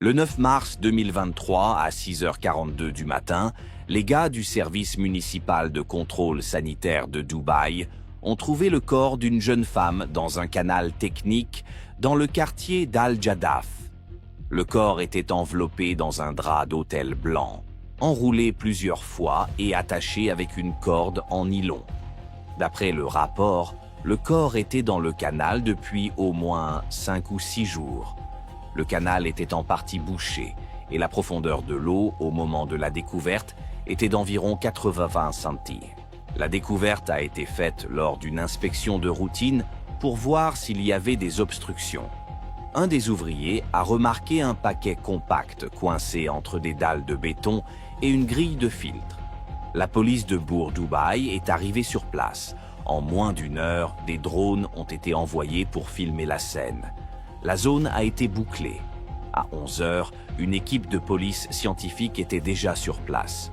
Le 9 mars 2023 à 6h42 du matin, les gars du service municipal de contrôle sanitaire de Dubaï ont trouvé le corps d'une jeune femme dans un canal technique dans le quartier d'Al-Jadaf. Le corps était enveloppé dans un drap d'hôtel blanc, enroulé plusieurs fois et attaché avec une corde en nylon. D'après le rapport, le corps était dans le canal depuis au moins 5 ou 6 jours. Le canal était en partie bouché et la profondeur de l'eau au moment de la découverte était d'environ 80 cm. La découverte a été faite lors d'une inspection de routine pour voir s'il y avait des obstructions. Un des ouvriers a remarqué un paquet compact coincé entre des dalles de béton et une grille de filtre. La police de Bourg Dubaï est arrivée sur place. En moins d'une heure, des drones ont été envoyés pour filmer la scène. La zone a été bouclée. À 11h, une équipe de police scientifique était déjà sur place.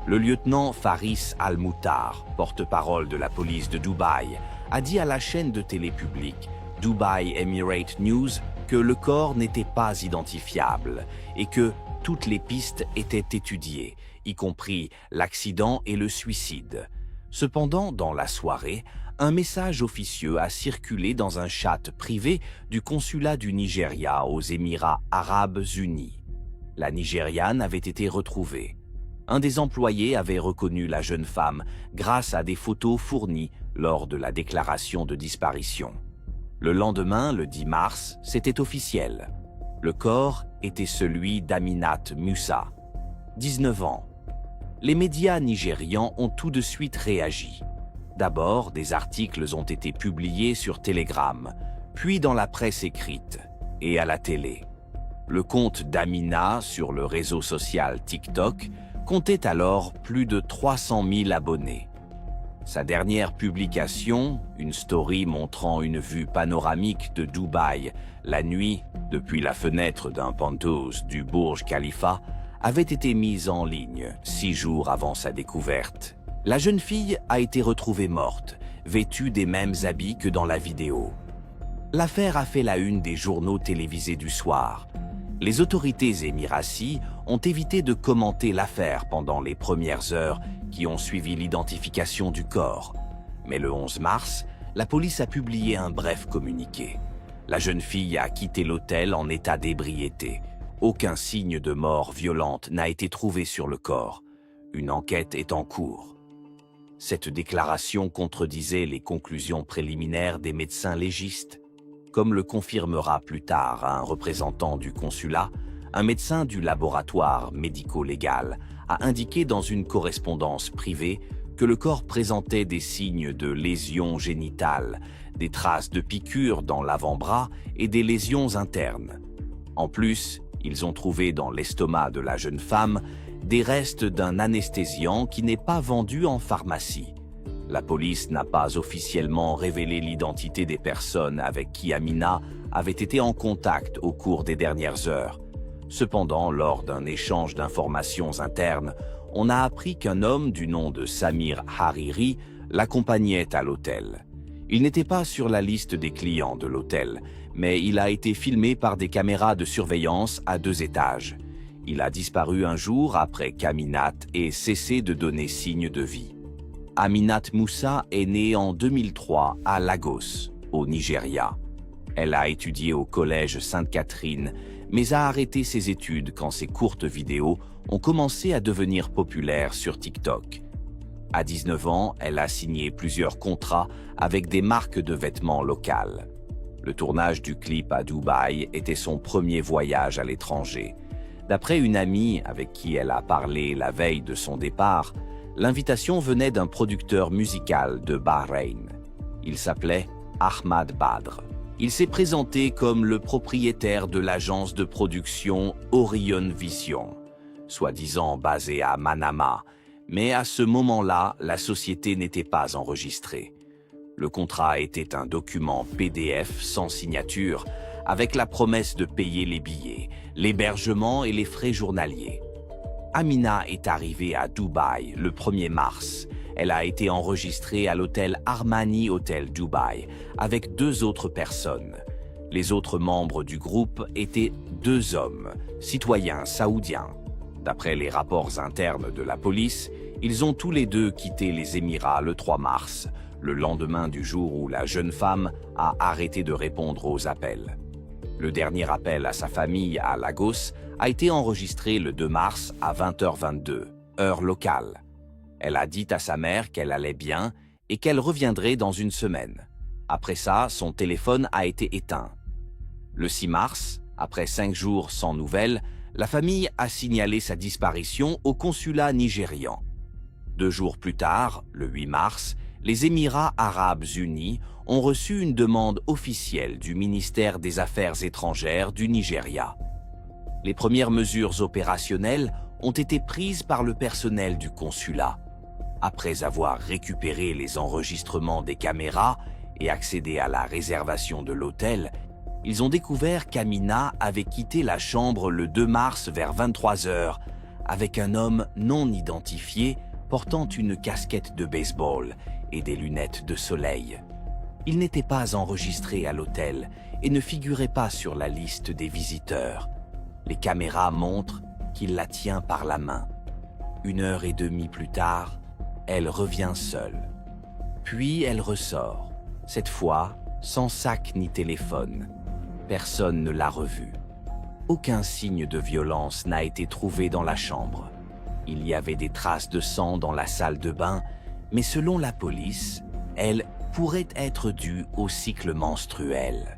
Le lieutenant Faris Al-Moutar, porte-parole de la police de Dubaï, a dit à la chaîne de télé publique Dubai Emirate News que le corps n'était pas identifiable et que toutes les pistes étaient étudiées, y compris l'accident et le suicide. Cependant, dans la soirée, un message officieux a circulé dans un chat privé du consulat du Nigeria aux Émirats arabes unis. La Nigériane avait été retrouvée. Un des employés avait reconnu la jeune femme grâce à des photos fournies lors de la déclaration de disparition. Le lendemain, le 10 mars, c'était officiel. Le corps était celui d'Aminat Moussa, 19 ans. Les médias nigérians ont tout de suite réagi. D'abord, des articles ont été publiés sur Telegram, puis dans la presse écrite et à la télé. Le compte d'Amina sur le réseau social TikTok comptait alors plus de 300 000 abonnés. Sa dernière publication, une story montrant une vue panoramique de Dubaï la nuit depuis la fenêtre d'un penthouse du Burj Khalifa, avait été mise en ligne 6 jours avant sa découverte. La jeune fille a été retrouvée morte, vêtue des mêmes habits que dans la vidéo. L'affaire a fait la une des journaux télévisés du soir. Les autorités émiraties ont évité de commenter l'affaire pendant les premières heures qui ont suivi l'identification du corps. Mais le 11 mars, la police a publié un bref communiqué. La jeune fille a quitté l'hôtel en état d'ébriété. Aucun signe de mort violente n'a été trouvé sur le corps. Une enquête est en cours. Cette déclaration contredisait les conclusions préliminaires des médecins légistes. Comme le confirmera plus tard un représentant du consulat, un médecin du laboratoire médico-légal a indiqué dans une correspondance privée que le corps présentait des signes de lésions génitales, des traces de piqûres dans l'avant-bras et des lésions internes. En plus, ils ont trouvé dans l'estomac de la jeune femme des restes d'un anesthésiant qui n'est pas vendu en pharmacie. La police n'a pas officiellement révélé l'identité des personnes avec qui Amina avait été en contact au cours des dernières heures. Cependant, lors d'un échange d'informations internes, on a appris qu'un homme du nom de Samir Hariri l'accompagnait à l'hôtel. Il n'était pas sur la liste des clients de l'hôtel, mais il a été filmé par des caméras de surveillance à 2 étages. Il a disparu un jour après qu'Aminat ait cessé de donner signe de vie. Aminat Moussa est née en 2003 à Lagos, au Nigeria. Elle a étudié au collège Sainte-Catherine, mais a arrêté ses études quand ses courtes vidéos ont commencé à devenir populaires sur TikTok. À 19 ans, elle a signé plusieurs contrats avec des marques de vêtements locales. Le tournage du clip à Dubaï était son premier voyage à l'étranger. D'après une amie avec qui elle a parlé la veille de son départ, l'invitation venait d'un producteur musical de Bahreïn. Il s'appelait Ahmad Badr. Il s'est présenté comme le propriétaire de l'agence de production Orion Vision, soi-disant basée à Manama, mais à ce moment-là, la société n'était pas enregistrée. Le contrat était un document PDF sans signature, avec la promesse de payer les billets, l'hébergement et les frais journaliers. Amina est arrivée à Dubaï le 1er mars. Elle a été enregistrée à l'hôtel Armani Hotel Dubaï avec 2 autres personnes. Les autres membres du groupe étaient 2 hommes, citoyens saoudiens. D'après les rapports internes de la police, ils ont tous les deux quitté les Émirats le 3 mars, le lendemain du jour où la jeune femme a arrêté de répondre aux appels. Le dernier appel à sa famille à Lagos a été enregistré le 2 mars à 20h22, heure locale. Elle a dit à sa mère qu'elle allait bien et qu'elle reviendrait dans une semaine. Après ça, son téléphone a été éteint. Le 6 mars, après 5 jours sans nouvelles, la famille a signalé sa disparition au consulat nigérian. 2 jours plus tard, le 8 mars, les Émirats arabes unis ont reçu une demande officielle du ministère des Affaires étrangères du Nigeria. Les premières mesures opérationnelles ont été prises par le personnel du consulat. Après avoir récupéré les enregistrements des caméras et accédé à la réservation de l'hôtel, ils ont découvert qu'Amina avait quitté la chambre le 2 mars vers 23h avec un homme non identifié portant une casquette de baseball et des lunettes de soleil. Il n'était pas enregistré à l'hôtel et ne figurait pas sur la liste des visiteurs. Les caméras montrent qu'il la tient par la main. 1h30 plus tard, elle revient seule. Puis elle ressort, cette fois sans sac ni téléphone. Personne ne l'a revue. Aucun signe de violence n'a été trouvé dans la chambre. Il y avait des traces de sang dans la salle de bain, mais selon la police, elle pourrait être due au cycle menstruel.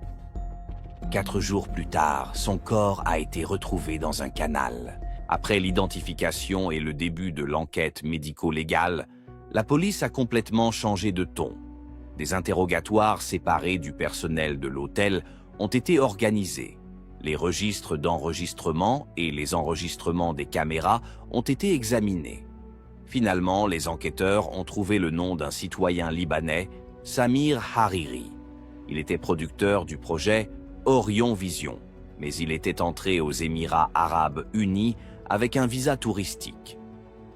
4 jours plus tard, son corps a été retrouvé dans un canal. Après l'identification et le début de l'enquête médico-légale, la police a complètement changé de ton. Des interrogatoires séparés du personnel de l'hôtel ont été organisés. Les registres d'enregistrement et les enregistrements des caméras ont été examinés. Finalement, les enquêteurs ont trouvé le nom d'un citoyen libanais, Samir Hariri. Il était producteur du projet Orion Vision, mais il était entré aux Émirats arabes unis avec un visa touristique.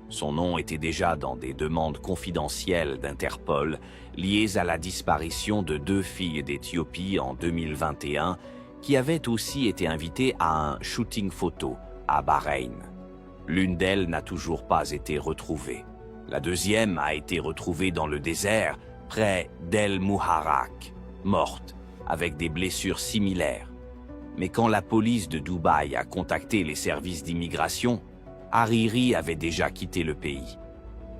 Son nom était déjà dans des demandes confidentielles d'Interpol liées à la disparition de 2 filles d'Éthiopie en 2021 qui avaient aussi été invitées à un shooting photo à Bahreïn. L'une d'elles n'a toujours pas été retrouvée. La deuxième a été retrouvée dans le désert, près d'El Muharraq, morte, avec des blessures similaires. Mais quand la police de Dubaï a contacté les services d'immigration, Hariri avait déjà quitté le pays.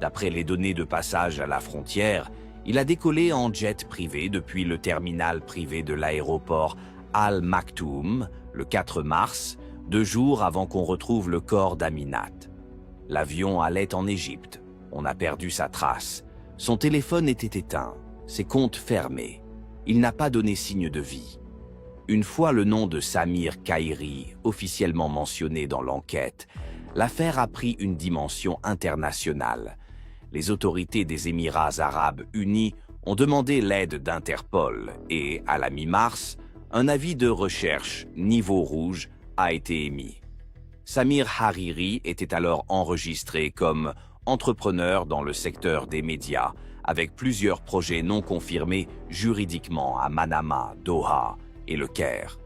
D'après les données de passage à la frontière, il a décollé en jet privé depuis le terminal privé de l'aéroport Al Maktoum le 4 mars, 2 jours avant qu'on retrouve le corps d'Aminat. L'avion allait en Égypte. On a perdu sa trace. Son téléphone était éteint, ses comptes fermés. Il n'a pas donné signe de vie. Une fois le nom de Samir Kairi officiellement mentionné dans l'enquête, l'affaire a pris une dimension internationale. Les autorités des Émirats arabes unis ont demandé l'aide d'Interpol et, à la mi-mars, un avis de recherche niveau rouge a été émis. Samir Hariri était alors enregistré comme entrepreneur dans le secteur des médias, avec plusieurs projets non confirmés juridiquement à Manama, Doha et Le Caire.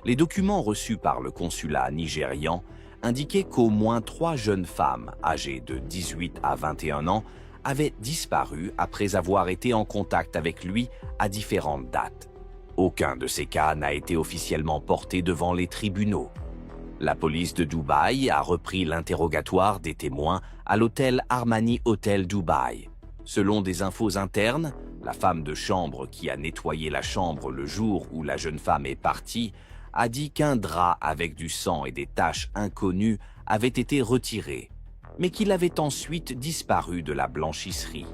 Les documents reçus par le consulat nigérian indiquaient qu'au moins 3 jeunes femmes âgées de 18 à 21 ans avaient disparu après avoir été en contact avec lui à différentes dates. Aucun de ces cas n'a été officiellement porté devant les tribunaux. La police de Dubaï a repris l'interrogatoire des témoins à l'hôtel Armani Hotel Dubaï. Selon des infos internes, la femme de chambre qui a nettoyé la chambre le jour où la jeune femme est partie a dit qu'un drap avec du sang et des taches inconnues avait été retiré, mais qu'il avait ensuite disparu de la blanchisserie.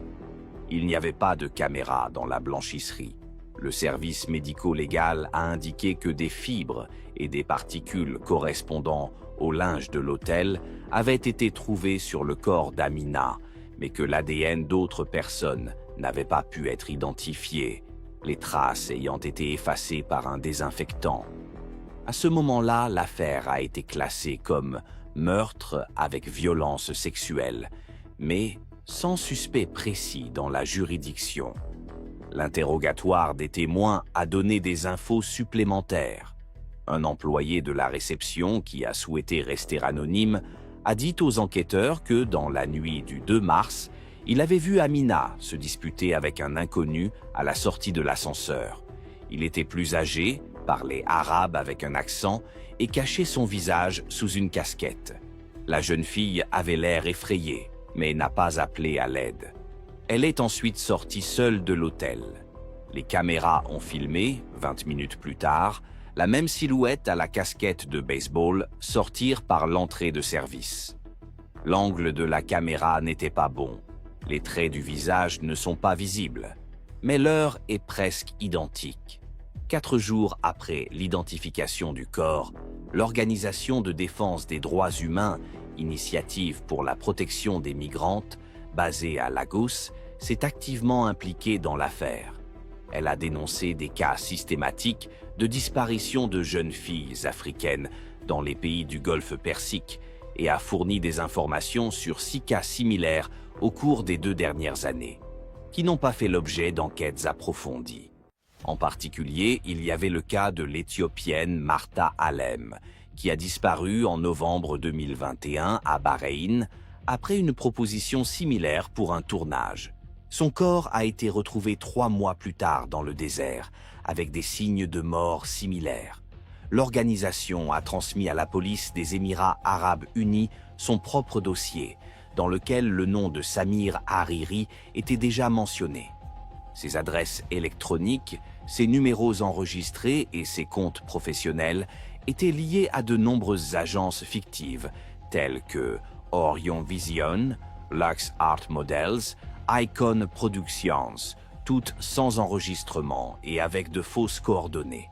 Il n'y avait pas de caméra dans la blanchisserie. Le service médico-légal a indiqué que des fibres et des particules correspondant au linge de l'hôtel avaient été trouvées sur le corps d'Amina, mais que l'ADN d'autres personnes n'avait pas pu être identifié, les traces ayant été effacées par un désinfectant. À ce moment-là, l'affaire a été classée comme meurtre avec violence sexuelle, mais sans suspect précis dans la juridiction. L'interrogatoire des témoins a donné des infos supplémentaires. Un employé de la réception, qui a souhaité rester anonyme, a dit aux enquêteurs que, dans la nuit du 2 mars, il avait vu Amina se disputer avec un inconnu à la sortie de l'ascenseur. Il était plus âgé, parlait arabe avec un accent et cachait son visage sous une casquette. La jeune fille avait l'air effrayée, mais n'a pas appelé à l'aide. Elle est ensuite sortie seule de l'hôtel. Les caméras ont filmé, 20 minutes plus tard, la même silhouette à la casquette de baseball sortir par l'entrée de service. L'angle de la caméra n'était pas bon. Les traits du visage ne sont pas visibles. Mais l'heure est presque identique. 4 jours après l'identification du corps, l'Organisation de défense des droits humains, Initiative pour la protection des migrantes, basée à Lagos, s'est activement impliquée dans l'affaire. Elle a dénoncé des cas systématiques de disparition de jeunes filles africaines dans les pays du Golfe Persique et a fourni des informations sur 6 cas similaires au cours des 2 dernières années, qui n'ont pas fait l'objet d'enquêtes approfondies. En particulier, il y avait le cas de l'Éthiopienne Martha Alem, qui a disparu en novembre 2021 à Bahreïn après une proposition similaire pour un tournage. Son corps a été retrouvé 3 mois plus tard dans le désert, avec des signes de mort similaires. L'organisation a transmis à la police des Émirats arabes unis son propre dossier, dans lequel le nom de Samir Hariri était déjà mentionné. Ses adresses électroniques, ses numéros enregistrés et ses comptes professionnels étaient liés à de nombreuses agences fictives, telles que Orion Vision, Lux Art Models, Icon Productions, toutes sans enregistrement et avec de fausses coordonnées.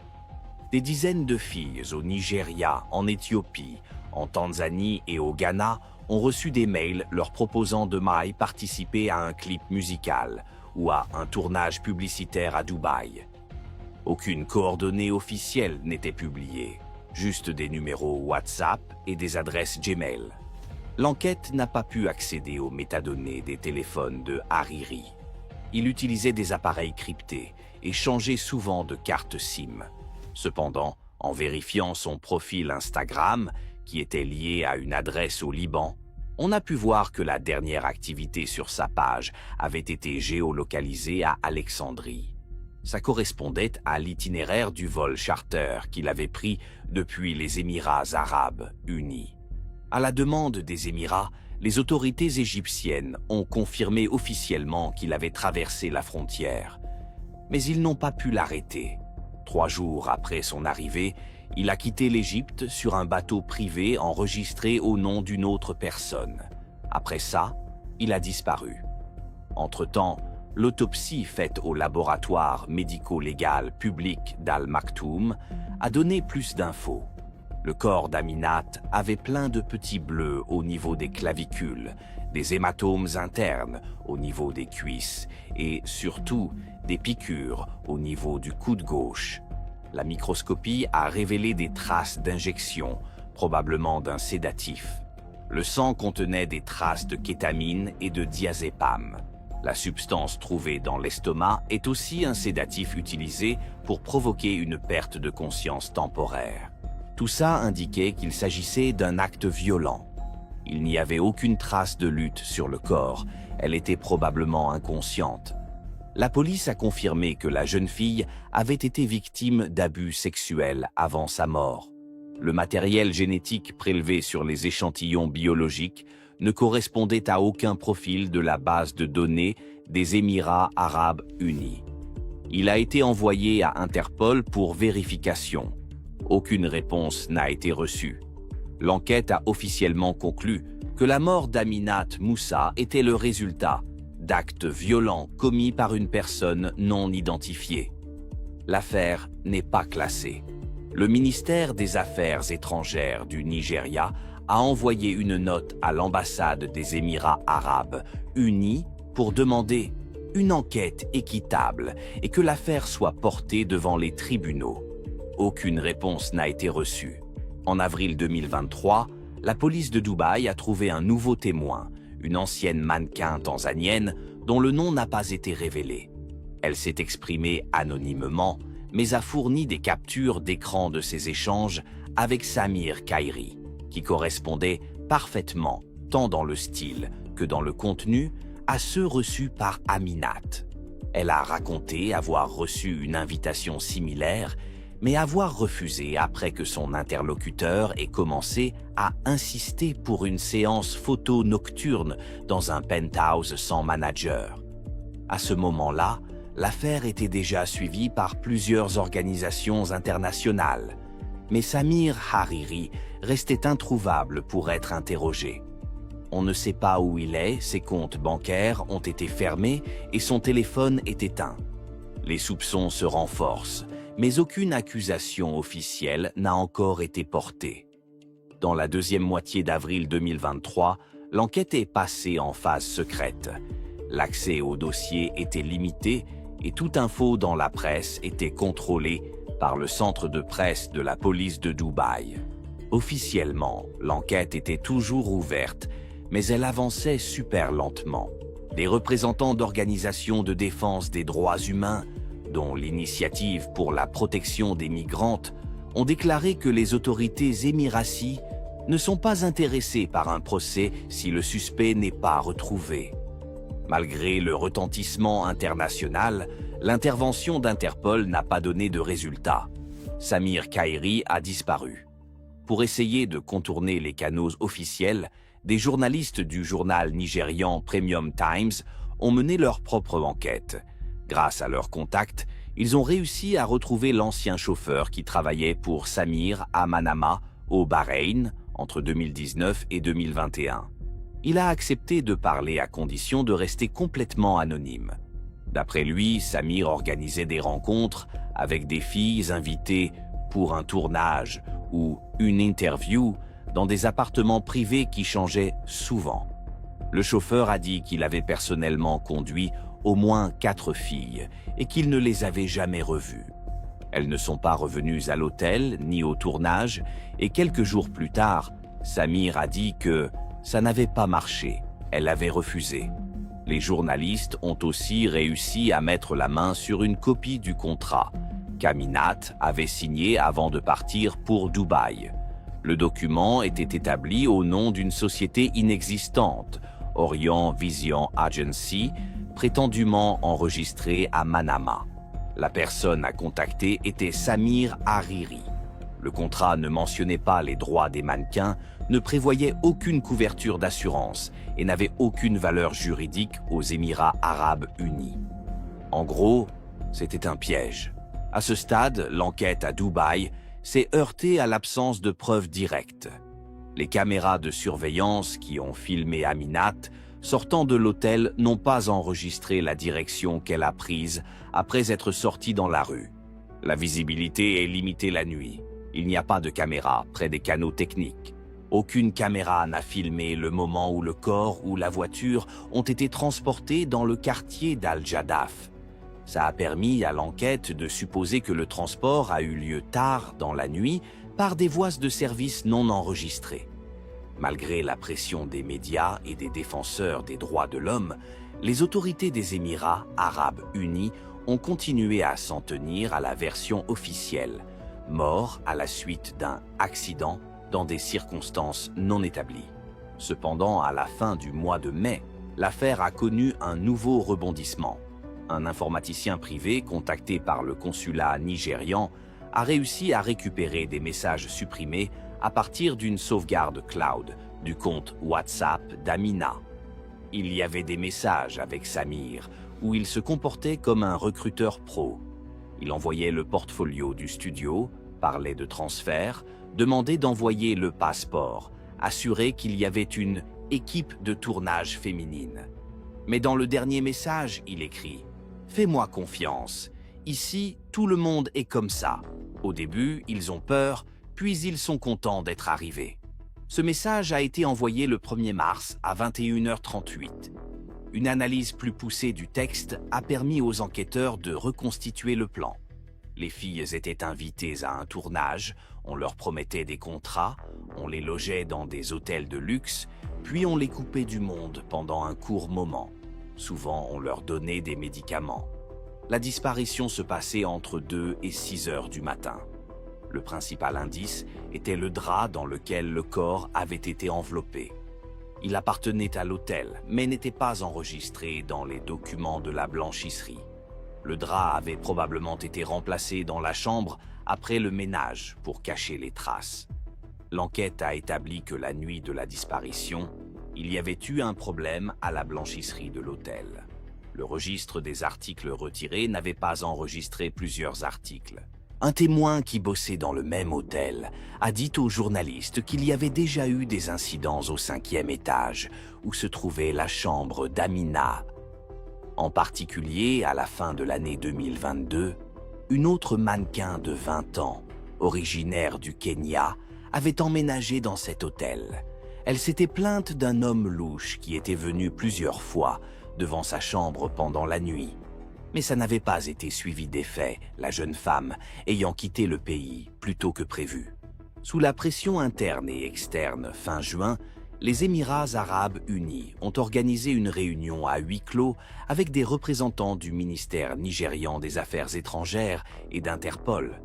Des dizaines de filles au Nigeria, en Éthiopie, en Tanzanie et au Ghana ont reçu des mails leur proposant de participer à un clip musical ou à un tournage publicitaire à Dubaï. Aucune coordonnée officielle n'était publiée, juste des numéros WhatsApp et des adresses Gmail. L'enquête n'a pas pu accéder aux métadonnées des téléphones de Hariri. Il utilisait des appareils cryptés et changeait souvent de carte SIM. Cependant, en vérifiant son profil Instagram, qui était lié à une adresse au Liban, on a pu voir que la dernière activité sur sa page avait été géolocalisée à Alexandrie. Ça correspondait à l'itinéraire du vol charter qu'il avait pris depuis les Émirats arabes unis. À la demande des Émirats, les autorités égyptiennes ont confirmé officiellement qu'il avait traversé la frontière. Mais ils n'ont pas pu l'arrêter. 3 jours après son arrivée, il a quitté l'Égypte sur un bateau privé enregistré au nom d'une autre personne. Après ça, il a disparu. Entre-temps, l'autopsie faite au laboratoire médico-légal public d'Al Maktoum a donné plus d'infos. Le corps d'Aminat avait plein de petits bleus au niveau des clavicules, des hématomes internes au niveau des cuisses et surtout des piqûres au niveau du coude gauche. La microscopie a révélé des traces d'injection, probablement d'un sédatif. Le sang contenait des traces de kétamine et de diazépam. La substance trouvée dans l'estomac est aussi un sédatif utilisé pour provoquer une perte de conscience temporaire. Tout ça indiquait qu'il s'agissait d'un acte violent. Il n'y avait aucune trace de lutte sur le corps, elle était probablement inconsciente. La police a confirmé que la jeune fille avait été victime d'abus sexuels avant sa mort. Le matériel génétique prélevé sur les échantillons biologiques ne correspondait à aucun profil de la base de données des Émirats arabes unis. Il a été envoyé à Interpol pour vérification. Aucune réponse n'a été reçue. L'enquête a officiellement conclu que la mort d'Aminat Moussa était le résultat d'actes violents commis par une personne non identifiée. L'affaire n'est pas classée. Le ministère des Affaires étrangères du Nigeria a envoyé une note à l'ambassade des Émirats arabes unis pour demander une enquête équitable et que l'affaire soit portée devant les tribunaux. Aucune réponse n'a été reçue. En avril 2023, la police de Dubaï a trouvé un nouveau témoin, une ancienne mannequin tanzanienne dont le nom n'a pas été révélé. Elle s'est exprimée anonymement, mais a fourni des captures d'écran de ces échanges avec Samir Khayri, qui correspondaient parfaitement, tant dans le style que dans le contenu, à ceux reçus par Aminat. Elle a raconté avoir reçu une invitation similaire, mais avoir refusé après que son interlocuteur ait commencé à insister pour une séance photo nocturne dans un penthouse sans manager. À ce moment-là, l'affaire était déjà suivie par plusieurs organisations internationales, mais Samir Hariri restait introuvable pour être interrogé. On ne sait pas où il est, ses comptes bancaires ont été fermés et son téléphone est éteint. Les soupçons se renforcent, mais aucune accusation officielle n'a encore été portée. Dans la deuxième moitié d'avril 2023, l'enquête est passée en phase secrète. L'accès au dossier était limité et toute info dans la presse était contrôlée par le centre de presse de la police de Dubaï. Officiellement, l'enquête était toujours ouverte, mais elle avançait super lentement. Des représentants d'organisations de défense des droits humains, dont l'Initiative pour la protection des migrantes, ont déclaré que les autorités émiraties ne sont pas intéressées par un procès si le suspect n'est pas retrouvé. Malgré le retentissement international, l'intervention d'Interpol n'a pas donné de résultat. Samir Khayri a disparu. Pour essayer de contourner les canaux officiels, des journalistes du journal nigérian Premium Times ont mené leur propre enquête. Grâce à leurs contacts, ils ont réussi à retrouver l'ancien chauffeur qui travaillait pour Samir à Manama, au Bahreïn, entre 2019 et 2021. Il a accepté de parler à condition de rester complètement anonyme. D'après lui, Samir organisait des rencontres avec des filles invitées pour un tournage ou une interview dans des appartements privés qui changeaient souvent. Le chauffeur a dit qu'il avait personnellement conduit au moins 4 filles et qu'il ne les avait jamais revues. Elles ne sont pas revenues à l'hôtel ni au tournage et quelques jours plus tard, Samir a dit que ça n'avait pas marché, elle avait refusé. Les journalistes ont aussi réussi à mettre la main sur une copie du contrat qu'Aminat avait signé avant de partir pour Dubaï. Le document était établi au nom d'une société inexistante, Orient Vision Agency, prétendument enregistrée à Manama. La personne à contacter était Samir Hariri. Le contrat ne mentionnait pas les droits des mannequins, ne prévoyait aucune couverture d'assurance et n'avait aucune valeur juridique aux Émirats arabes unis. En gros, c'était un piège. À ce stade, l'enquête à Dubaï s'est heurtée à l'absence de preuves directes. Les caméras de surveillance qui ont filmé Aminat sortant de l'hôtel n'ont pas enregistré la direction qu'elle a prise après être sortie dans la rue. La visibilité est limitée la nuit. Il n'y a pas de caméra près des canaux techniques. Aucune caméra n'a filmé le moment où le corps ou la voiture ont été transportés dans le quartier d'Al-Jadaf. Ça a permis à l'enquête de supposer que le transport a eu lieu tard dans la nuit par des voies de service non enregistrées. Malgré la pression des médias et des défenseurs des droits de l'homme, les autorités des Émirats arabes unis ont continué à s'en tenir à la version officielle, mort à la suite d'un accident dans des circonstances non établies. Cependant, à la fin du mois de mai, l'affaire a connu un nouveau rebondissement. Un informaticien privé contacté par le consulat nigérian a réussi à récupérer des messages supprimés à partir d'une sauvegarde cloud du compte WhatsApp d'Amina. Il y avait des messages avec Samir où il se comportait comme un recruteur pro. Il envoyait le portfolio du studio, parlait de transfert, demandait d'envoyer le passeport, assurait qu'il y avait une équipe de tournage féminine. Mais dans le dernier message, il écrit « Fais-moi confiance. Ici, tout le monde est comme ça. Au début, ils ont peur, puis ils sont contents d'être arrivés. » Ce message a été envoyé le 1er mars à 21h38. Une analyse plus poussée du texte a permis aux enquêteurs de reconstituer le plan. Les filles étaient invitées à un tournage, on leur promettait des contrats, on les logeait dans des hôtels de luxe, puis on les coupait du monde pendant un court moment. Souvent, on leur donnait des médicaments. La disparition se passait entre 2 et 6 heures du matin. Le principal indice était le drap dans lequel le corps avait été enveloppé. Il appartenait à l'hôtel, mais n'était pas enregistré dans les documents de la blanchisserie. Le drap avait probablement été remplacé dans la chambre après le ménage pour cacher les traces. L'enquête a établi que la nuit de la disparition, il y avait eu un problème à la blanchisserie de l'hôtel. Le registre des articles retirés n'avait pas enregistré plusieurs articles. Un témoin qui bossait dans le même hôtel a dit aux journalistes qu'il y avait déjà eu des incidents au 5e étage où se trouvait la chambre d'Amina. En particulier, à la fin de l'année 2022, une autre mannequin de 20 ans, originaire du Kenya, avait emménagé dans cet hôtel. Elle s'était plainte d'un homme louche qui était venu plusieurs fois devant sa chambre pendant la nuit. Mais ça n'avait pas été suivi d'effet, la jeune femme ayant quitté le pays plus tôt que prévu. Sous la pression interne et externe, fin juin, les Émirats arabes unis ont organisé une réunion à huis clos avec des représentants du ministère nigérian des Affaires étrangères et d'Interpol.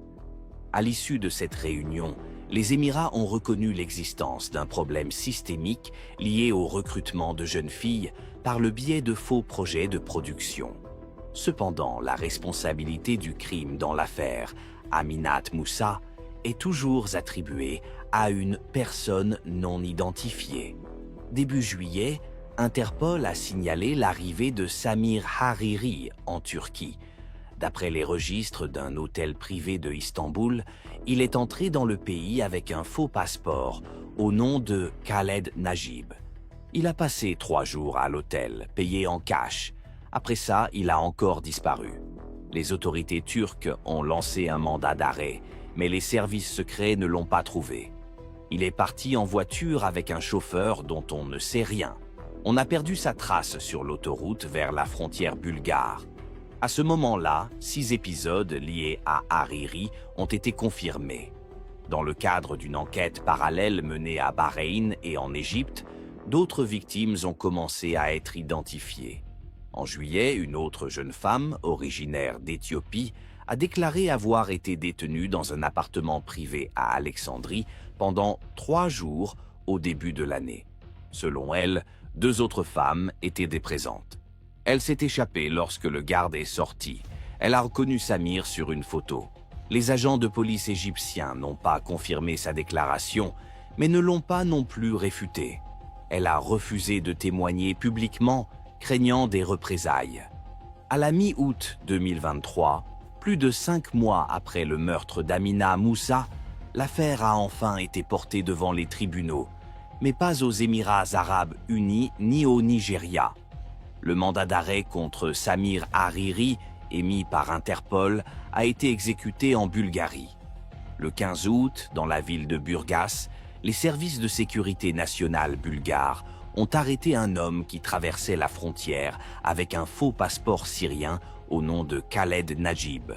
À l'issue de cette réunion, les Émirats ont reconnu l'existence d'un problème systémique lié au recrutement de jeunes filles par le biais de faux projets de production. Cependant, la responsabilité du crime dans l'affaire Aminat Moussa est toujours attribuée à une personne non identifiée. Début juillet, Interpol a signalé l'arrivée de Samir Hariri en Turquie. D'après les registres d'un hôtel privé de Istanbul, il est entré dans le pays avec un faux passeport au nom de Khaled Najib. Il a passé 3 jours à l'hôtel, payé en cash. Après ça, il a encore disparu. Les autorités turques ont lancé un mandat d'arrêt, mais les services secrets ne l'ont pas trouvé. Il est parti en voiture avec un chauffeur dont on ne sait rien. On a perdu sa trace sur l'autoroute vers la frontière bulgare. À ce moment-là, 6 épisodes liés à Hariri ont été confirmés. Dans le cadre d'une enquête parallèle menée à Bahreïn et en Égypte, d'autres victimes ont commencé à être identifiées. En juillet, une autre jeune femme, originaire d'Éthiopie, a déclaré avoir été détenue dans un appartement privé à Alexandrie pendant 3 jours au début de l'année. Selon elle, 2 autres femmes étaient des présentes. Elle s'est échappée lorsque le garde est sorti. Elle a reconnu Samir sur une photo. Les agents de police égyptiens n'ont pas confirmé sa déclaration, mais ne l'ont pas non plus réfutée. Elle a refusé de témoigner publiquement, craignant des représailles. À la mi-août 2023, plus de 5 mois après le meurtre d'Amina Moussa, l'affaire a enfin été portée devant les tribunaux, mais pas aux Émirats arabes unis ni au Nigeria. Le mandat d'arrêt contre Samir Hariri, émis par Interpol, a été exécuté en Bulgarie. Le 15 août, dans la ville de Burgas, les services de sécurité nationale bulgares ont arrêté un homme qui traversait la frontière avec un faux passeport syrien au nom de Khaled Najib.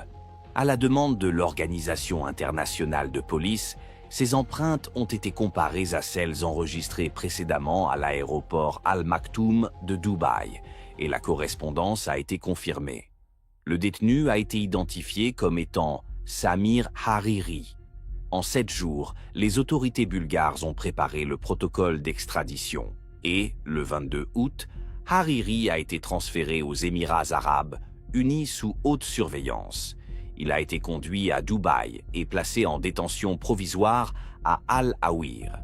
À la demande de l'Organisation internationale de police, ces empreintes ont été comparées à celles enregistrées précédemment à l'aéroport Al Maktoum de Dubaï, et la correspondance a été confirmée. Le détenu a été identifié comme étant Samir Hariri. En 7 jours, les autorités bulgares ont préparé le protocole d'extradition. Et, le 22 août, Hariri a été transféré aux Émirats arabes unis sous haute surveillance. Il a été conduit à Dubaï et placé en détention provisoire à Al-Awir.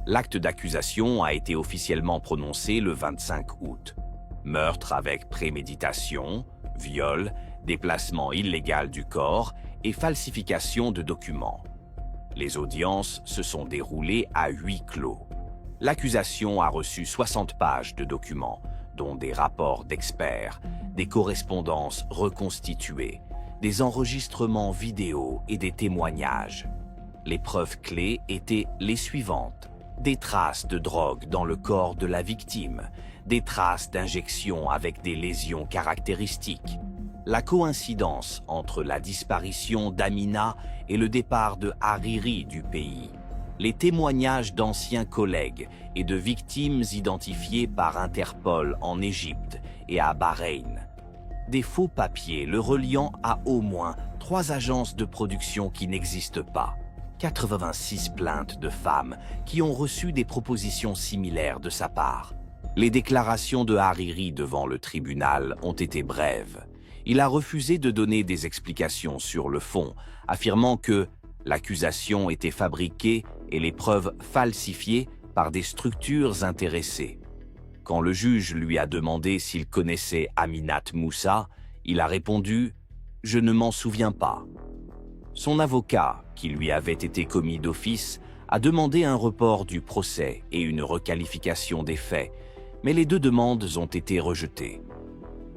L'acte d'accusation a été officiellement prononcé le 25 août. Meurtre avec préméditation, viol, déplacement illégal du corps et falsification de documents. Les audiences se sont déroulées à huis clos. L'accusation a reçu 60 pages de documents, dont des rapports d'experts, des correspondances reconstituées, des enregistrements vidéo et des témoignages. Les preuves clés étaient les suivantes: des traces de drogue dans le corps de la victime, des traces d'injection avec des lésions caractéristiques, la coïncidence entre la disparition d'Amina et le départ de Hariri du pays, les témoignages d'anciens collègues et de victimes identifiées par Interpol en Égypte et à Bahreïn. des faux papiers le reliant à au moins 3 agences de production qui n'existent pas. 86 plaintes de femmes qui ont reçu des propositions similaires de sa part. Les déclarations de Hariri devant le tribunal ont été brèves. Il a refusé de donner des explications sur le fond, affirmant que l'accusation était fabriquée et les preuves falsifiées par des structures intéressées. Quand le juge lui a demandé s'il connaissait Aminat Moussa, il a répondu « Je ne m'en souviens pas ». Son avocat, qui lui avait été commis d'office, a demandé un report du procès et une requalification des faits, mais les 2 demandes ont été rejetées.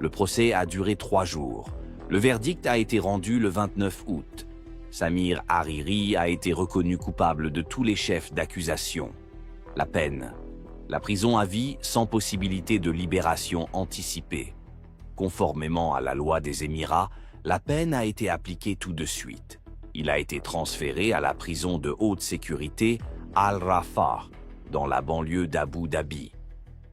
Le procès a duré 3 jours. Le verdict a été rendu le 29 août. Samir Hariri a été reconnu coupable de tous les chefs d'accusation. La peine: la prison à vie sans possibilité de libération anticipée. Conformément à la loi des Émirats, la peine a été appliquée tout de suite. Il a été transféré à la prison de haute sécurité Al-Rafah, dans la banlieue d'Abu Dhabi.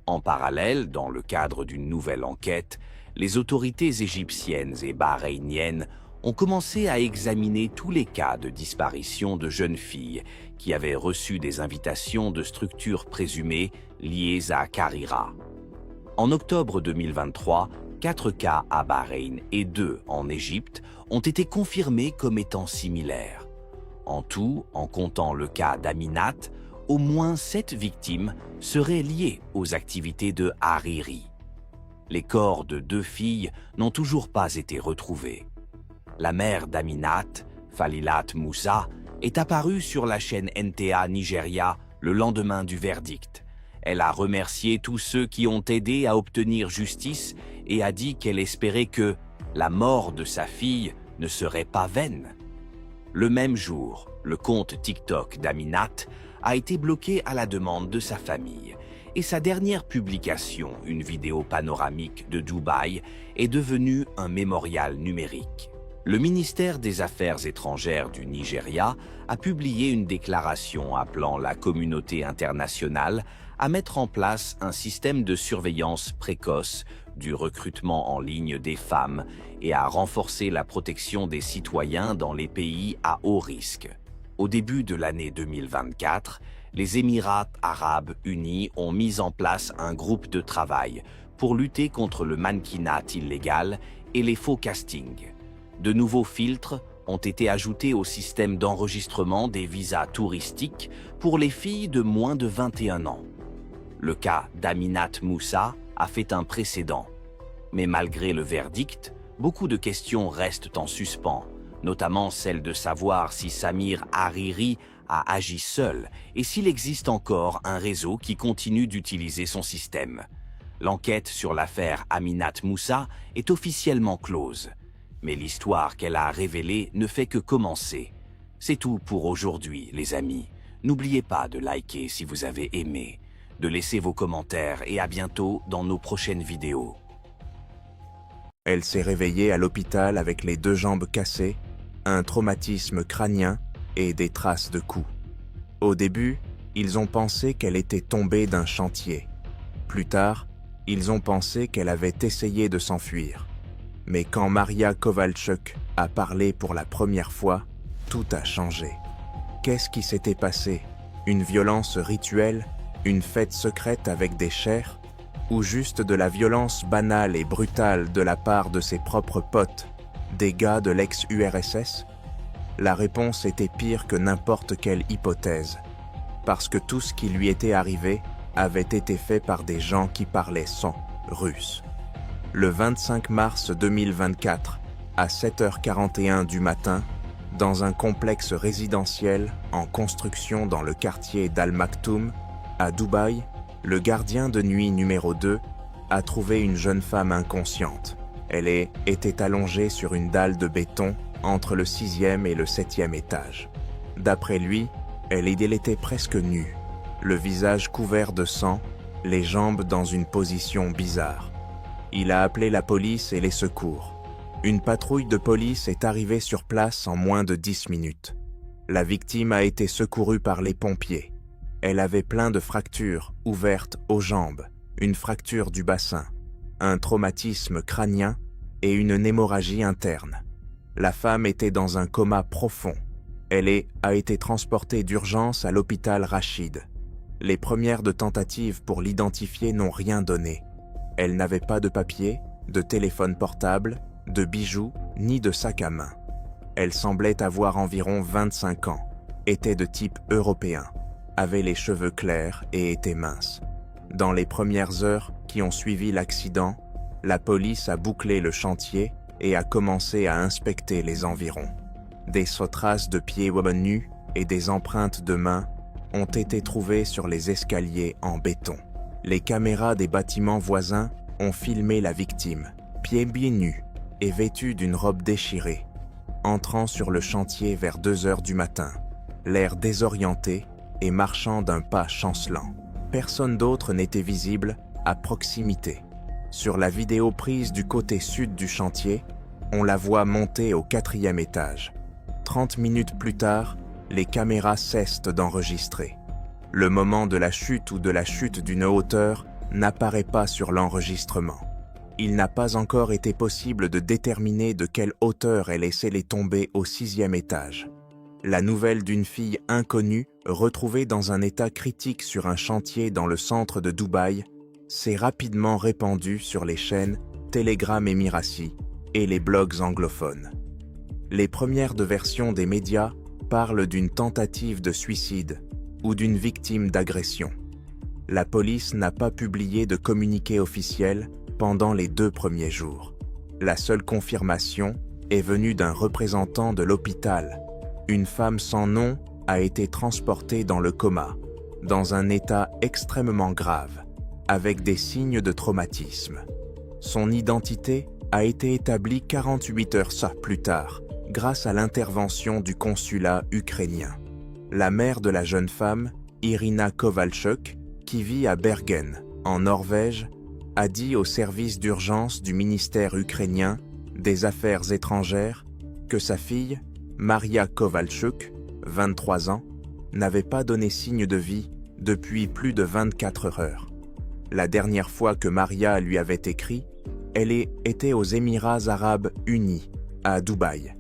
En parallèle, dans le cadre d'une nouvelle enquête, les autorités égyptiennes et bahreïniennes ont commencé à examiner tous les cas de disparition de jeunes filles qui avaient reçu des invitations de structures présumées liées à Karira. En octobre 2023, 4 cas à Bahreïn et 2 en Égypte ont été confirmés comme étant similaires. En tout, en comptant le cas d'Aminat, au moins 7 victimes seraient liées aux activités de Hariri. Les corps de 2 filles n'ont toujours pas été retrouvés. La mère d'Aminat, Falilat Moussa, est apparue sur la chaîne NTA Nigeria le lendemain du verdict. Elle a remercié tous ceux qui ont aidé à obtenir justice et a dit qu'elle espérait que la mort de sa fille ne serait pas vaine. Le même jour, le compte TikTok d'Aminat a été bloqué à la demande de sa famille et sa dernière publication, une vidéo panoramique de Dubaï, est devenue un mémorial numérique. Le ministère des Affaires étrangères du Nigeria a publié une déclaration appelant la communauté internationale à mettre en place un système de surveillance précoce du recrutement en ligne des femmes et à renforcer la protection des citoyens dans les pays à haut risque. Au début de l'année 2024, les Émirats arabes unis ont mis en place un groupe de travail pour lutter contre le mannequinat illégal et les faux castings. De nouveaux filtres ont été ajoutés au système d'enregistrement des visas touristiques pour les filles de moins de 21 ans. Le cas d'Aminat Moussa a fait un précédent. Mais malgré le verdict, beaucoup de questions restent en suspens, notamment celle de savoir si Samir Hariri a agi seul et s'il existe encore un réseau qui continue d'utiliser son système. L'enquête sur l'affaire Aminat Moussa est officiellement close. Mais l'histoire qu'elle a révélée ne fait que commencer. C'est tout pour aujourd'hui, les amis. N'oubliez pas de liker si vous avez aimé, de laisser vos commentaires et à bientôt dans nos prochaines vidéos. Elle s'est réveillée à l'hôpital avec les 2 jambes cassées, un traumatisme crânien et des traces de coups. Au début, ils ont pensé qu'elle était tombée d'un chantier. Plus tard, ils ont pensé qu'elle avait essayé de s'enfuir. Mais quand Maria Kovalchuk a parlé pour la première fois, tout a changé. Qu'est-ce qui s'était passé? Une violence rituelle? Une fête secrète avec des chairs? Ou juste de la violence banale et brutale de la part de ses propres potes, des gars de l'ex-URSS? La réponse était pire que n'importe quelle hypothèse, parce que tout ce qui lui était arrivé avait été fait par des gens qui parlaient sans russe. Le 25 mars 2024, à 7h41 du matin, dans un complexe résidentiel en construction dans le quartier d'Al Maktoum, à Dubaï, le gardien de nuit numéro 2 a trouvé une jeune femme inconsciente. Elle était allongée sur une dalle de béton entre le 6e et le 7e étage. D'après lui, elle était presque nue, le visage couvert de sang, les jambes dans une position bizarre. Il a appelé la police et les secours. Une patrouille de police est arrivée sur place en moins de 10 minutes. La victime a été secourue par les pompiers. Elle avait plein de fractures ouvertes aux jambes, une fracture du bassin, un traumatisme crânien et une hémorragie interne. La femme était dans un coma profond. Elle a été transportée d'urgence à l'hôpital Rachid. Les premières de tentatives pour l'identifier n'ont rien donné. Elle n'avait pas de papier, de téléphone portable, de bijoux, ni de sac à main. Elle semblait avoir environ 25 ans, était de type européen, avait les cheveux clairs et était mince. Dans les premières heures qui ont suivi l'accident, la police a bouclé le chantier et a commencé à inspecter les environs. Des traces de pieds nus et des empreintes de mains ont été trouvées sur les escaliers en béton. Les caméras des bâtiments voisins ont filmé la victime, pieds nus et vêtue d'une robe déchirée, entrant sur le chantier vers 2 heures du matin, l'air désorienté et marchant d'un pas chancelant. Personne d'autre n'était visible à proximité. Sur la vidéo prise du côté sud du chantier, on la voit monter au 4e étage. 30 minutes plus tard, les caméras cessent d'enregistrer. Le moment de la chute ou de la chute d'une hauteur n'apparaît pas sur l'enregistrement. Il n'a pas encore été possible de déterminer de quelle hauteur elle laissait tomber au 6e étage. La nouvelle d'une fille inconnue retrouvée dans un état critique sur un chantier dans le centre de Dubaï s'est rapidement répandue sur les chaînes Telegram Emirati et les blogs anglophones. Les premières versions des médias parlent d'une tentative de suicide ou d'une victime d'agression. La police n'a pas publié de communiqué officiel pendant les 2 premiers jours. La seule confirmation est venue d'un représentant de l'hôpital. Une femme sans nom a été transportée dans le coma, dans un état extrêmement grave, avec des signes de traumatisme. Son identité a été établie 48 heures plus tard, grâce à l'intervention du consulat ukrainien. La mère de la jeune femme, Irina Kovalchuk, qui vit à Bergen, en Norvège, a dit au service d'urgence du ministère ukrainien des Affaires étrangères que sa fille, Maria Kovalchuk, 23 ans, n'avait pas donné signe de vie depuis plus de 24 heures. La dernière fois que Maria lui avait écrit, elle était aux Émirats arabes unis, à Dubaï.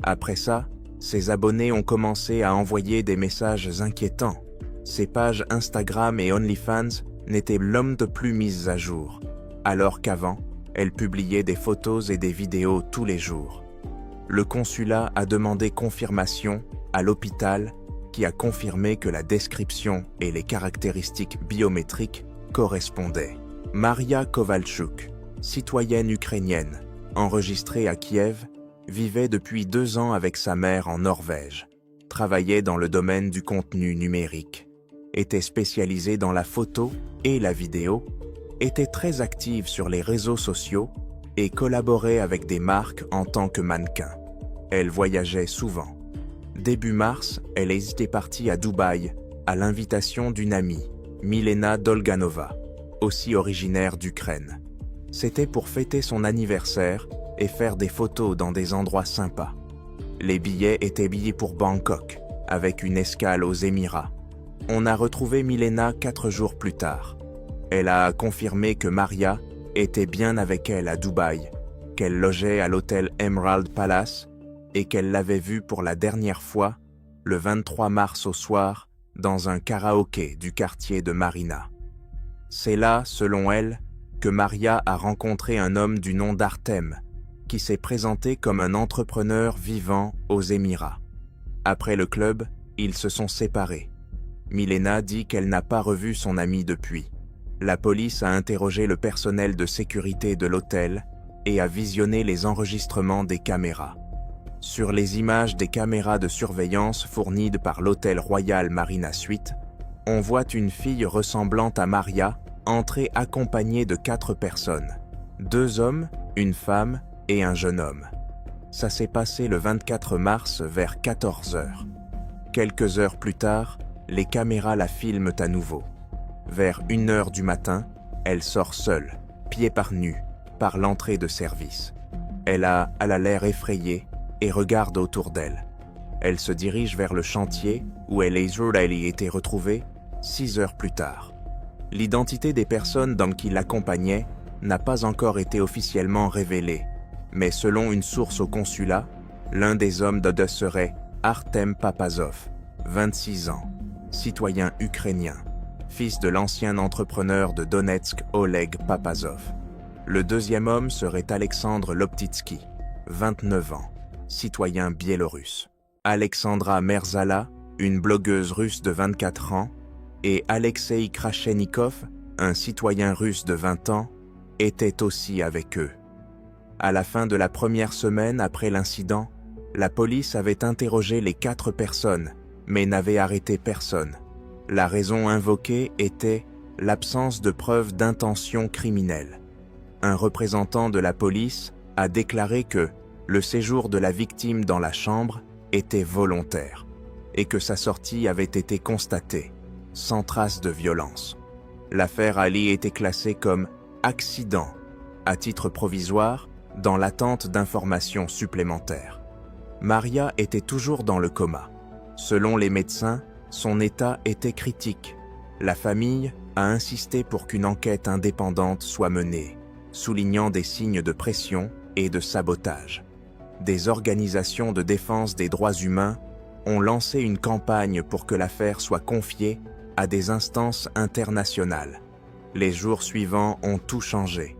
Après ça, ses abonnés ont commencé à envoyer des messages inquiétants. Ses pages Instagram et OnlyFans n'étaient l'homme de plus mises à jour, alors qu'avant, elle publiait des photos et des vidéos tous les jours. Le consulat a demandé confirmation à l'hôpital qui a confirmé que la description et les caractéristiques biométriques correspondaient. Maria Kovalchuk, citoyenne ukrainienne, enregistrée à Kiev, vivait depuis 2 ans avec sa mère en Norvège, travaillait dans le domaine du contenu numérique, était spécialisée dans la photo et la vidéo, était très active sur les réseaux sociaux et collaborait avec des marques en tant que mannequin. Elle voyageait souvent. Début mars, elle était partie à Dubaï à l'invitation d'une amie, Milena Dolganova, aussi originaire d'Ukraine. C'était pour fêter son anniversaire et faire des photos dans des endroits sympas. Les billets étaient billés pour Bangkok, avec une escale aux Émirats. On a retrouvé Milena 4 jours plus tard. Elle a confirmé que Maria était bien avec elle à Dubaï, qu'elle logeait à l'hôtel Emerald Palace et qu'elle l'avait vue pour la dernière fois le 23 mars au soir dans un karaoké du quartier de Marina. C'est là, selon elle, que Maria a rencontré un homme du nom d'Artem, qui s'est présenté comme un entrepreneur vivant aux Émirats. Après le club, ils se sont séparés. Milena dit qu'elle n'a pas revu son ami depuis. La police a interrogé le personnel de sécurité de l'hôtel et a visionné les enregistrements des caméras. Sur les images des caméras de surveillance fournies par l'hôtel Royal Marina Suite, on voit une fille ressemblant à Maria entrer accompagnée de 4 personnes, 2 hommes, une femme et un jeune homme. Ça s'est passé le 24 mars vers 14 heures. Quelques heures plus tard, les caméras la filment à nouveau. Vers 1 heure du matin, elle sort seule, pieds nus, par l'entrée de service. Elle a l'air effrayée et regarde autour d'elle. Elle se dirige vers le chantier où elle a été retrouvée 6 heures plus tard. L'identité des personnes qui l'accompagnaient n'a pas encore été officiellement révélée, Mais selon une source au consulat, l'un des hommes d'Odessa serait Artem Papazov, 26 ans, citoyen ukrainien, fils de l'ancien entrepreneur de Donetsk Oleg Papazov. Le deuxième homme serait Alexandre Loptitsky, 29 ans, citoyen biélorusse. Alexandra Merzala, une blogueuse russe de 24 ans, et Alexei Krashenikov, un citoyen russe de 20 ans, étaient aussi avec eux. À la fin de la première semaine après l'incident, la police avait interrogé les 4 personnes, mais n'avait arrêté personne. La raison invoquée était l'absence de preuves d'intention criminelle. Un représentant de la police a déclaré que le séjour de la victime dans la chambre était volontaire et que sa sortie avait été constatée, sans trace de violence. L'affaire Ali était classée comme accident, à titre provisoire, dans l'attente d'informations supplémentaires. Maria était toujours dans le coma. Selon les médecins, son état était critique. La famille a insisté pour qu'une enquête indépendante soit menée, soulignant des signes de pression et de sabotage. Des organisations de défense des droits humains ont lancé une campagne pour que l'affaire soit confiée à des instances internationales. Les jours suivants ont tout changé.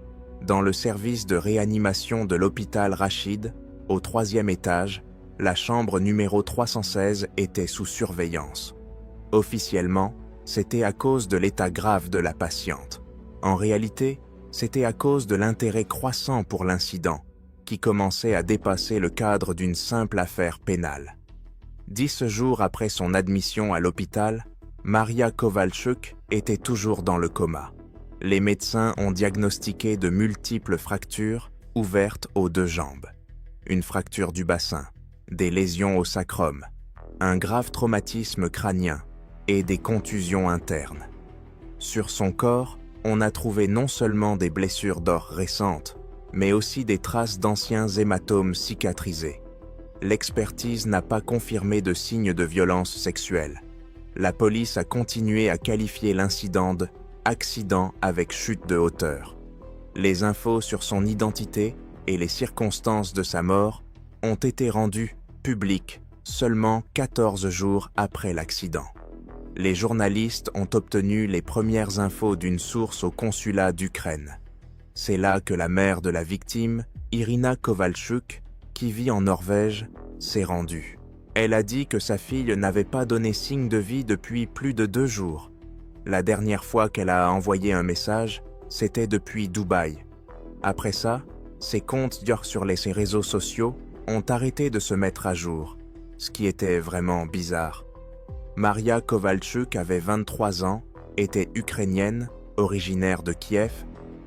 Dans le service de réanimation de l'hôpital Rachid, au 3e étage, la chambre numéro 316 était sous surveillance. Officiellement, c'était à cause de l'état grave de la patiente. En réalité, c'était à cause de l'intérêt croissant pour l'incident, qui commençait à dépasser le cadre d'une simple affaire pénale. 10 jours après son admission à l'hôpital, Maria Kovalchuk était toujours dans le coma. Les médecins ont diagnostiqué de multiples fractures ouvertes aux 2 jambes. Une fracture du bassin, des lésions au sacrum, un grave traumatisme crânien et des contusions internes. Sur son corps, on a trouvé non seulement des blessures d'or récentes, mais aussi des traces d'anciens hématomes cicatrisés. L'expertise n'a pas confirmé de signes de violence sexuelle. La police a continué à qualifier l'incident d'« accident avec chute de hauteur ». Les infos sur son identité et les circonstances de sa mort ont été rendues publiques seulement 14 jours après l'accident. Les journalistes ont obtenu les premières infos d'une source au consulat d'Ukraine. C'est là que la mère de la victime, Irina Kovalchuk, qui vit en Norvège, s'est rendue. Elle a dit que sa fille n'avait pas donné signe de vie depuis plus de 2 jours. La dernière fois qu'elle a envoyé un message, c'était depuis Dubaï. Après ça, ses comptes sur ses réseaux sociaux ont arrêté de se mettre à jour, ce qui était vraiment bizarre. Maria Kovalchuk avait 23 ans, était ukrainienne, originaire de Kiev,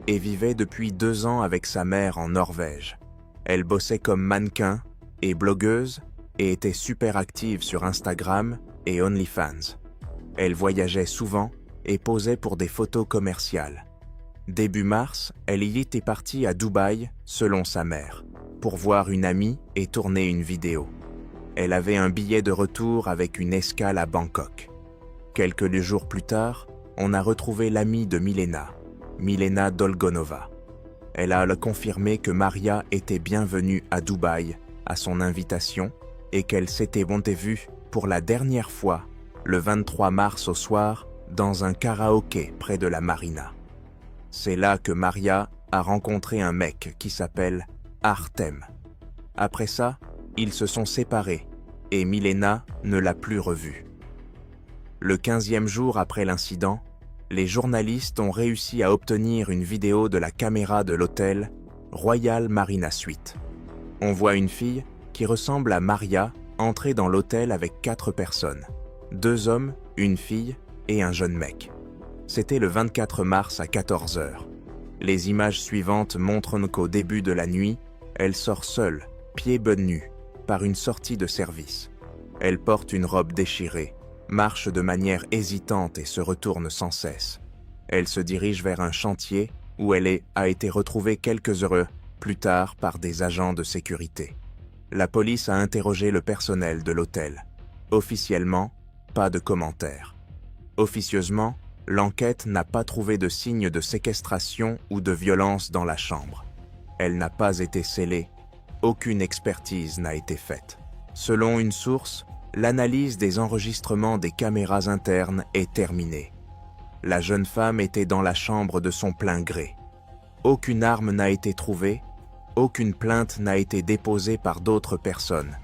et vivait depuis 2 ans avec sa mère en Norvège. Elle bossait comme mannequin et blogueuse et était super active sur Instagram et OnlyFans. Elle voyageait souvent et posait pour des photos commerciales. Début mars, elle y était partie à Dubaï, selon sa mère, pour voir une amie et tourner une vidéo. Elle avait un billet de retour avec une escale à Bangkok. Quelques jours plus tard, on a retrouvé l'amie de Milena Dolgonova. Elle a confirmé que Maria était bienvenue à Dubaï à son invitation et qu'elle s'était vue pour la dernière fois le 23 mars au soir dans un karaoké près de la marina. C'est là que Maria a rencontré un mec qui s'appelle Artem. Après ça, ils se sont séparés et Milena ne l'a plus revu. Le 15e jour après l'incident, les journalistes ont réussi à obtenir une vidéo de la caméra de l'hôtel Royal Marina Suite. On voit une fille qui ressemble à Maria entrer dans l'hôtel avec 4 personnes, 2 hommes, une fille et un jeune mec. C'était le 24 mars à 14 h. Les images suivantes montrent qu'au début de la nuit, elle sort seule, pieds nus, par une sortie de service. Elle porte une robe déchirée, marche de manière hésitante et se retourne sans cesse. Elle se dirige vers un chantier où elle a été retrouvée quelques heures plus tard par des agents de sécurité. La police a interrogé le personnel de l'hôtel. Officiellement, pas de commentaires. Officieusement, l'enquête n'a pas trouvé de signes de séquestration ou de violence dans la chambre. Elle n'a pas été scellée aucune expertise n'a été faite. Selon une source, l'analyse des enregistrements des caméras internes est terminée. La jeune femme était dans la chambre de son plein gré. Aucune arme n'a été trouvée, aucune plainte n'a été déposée par d'autres personnes.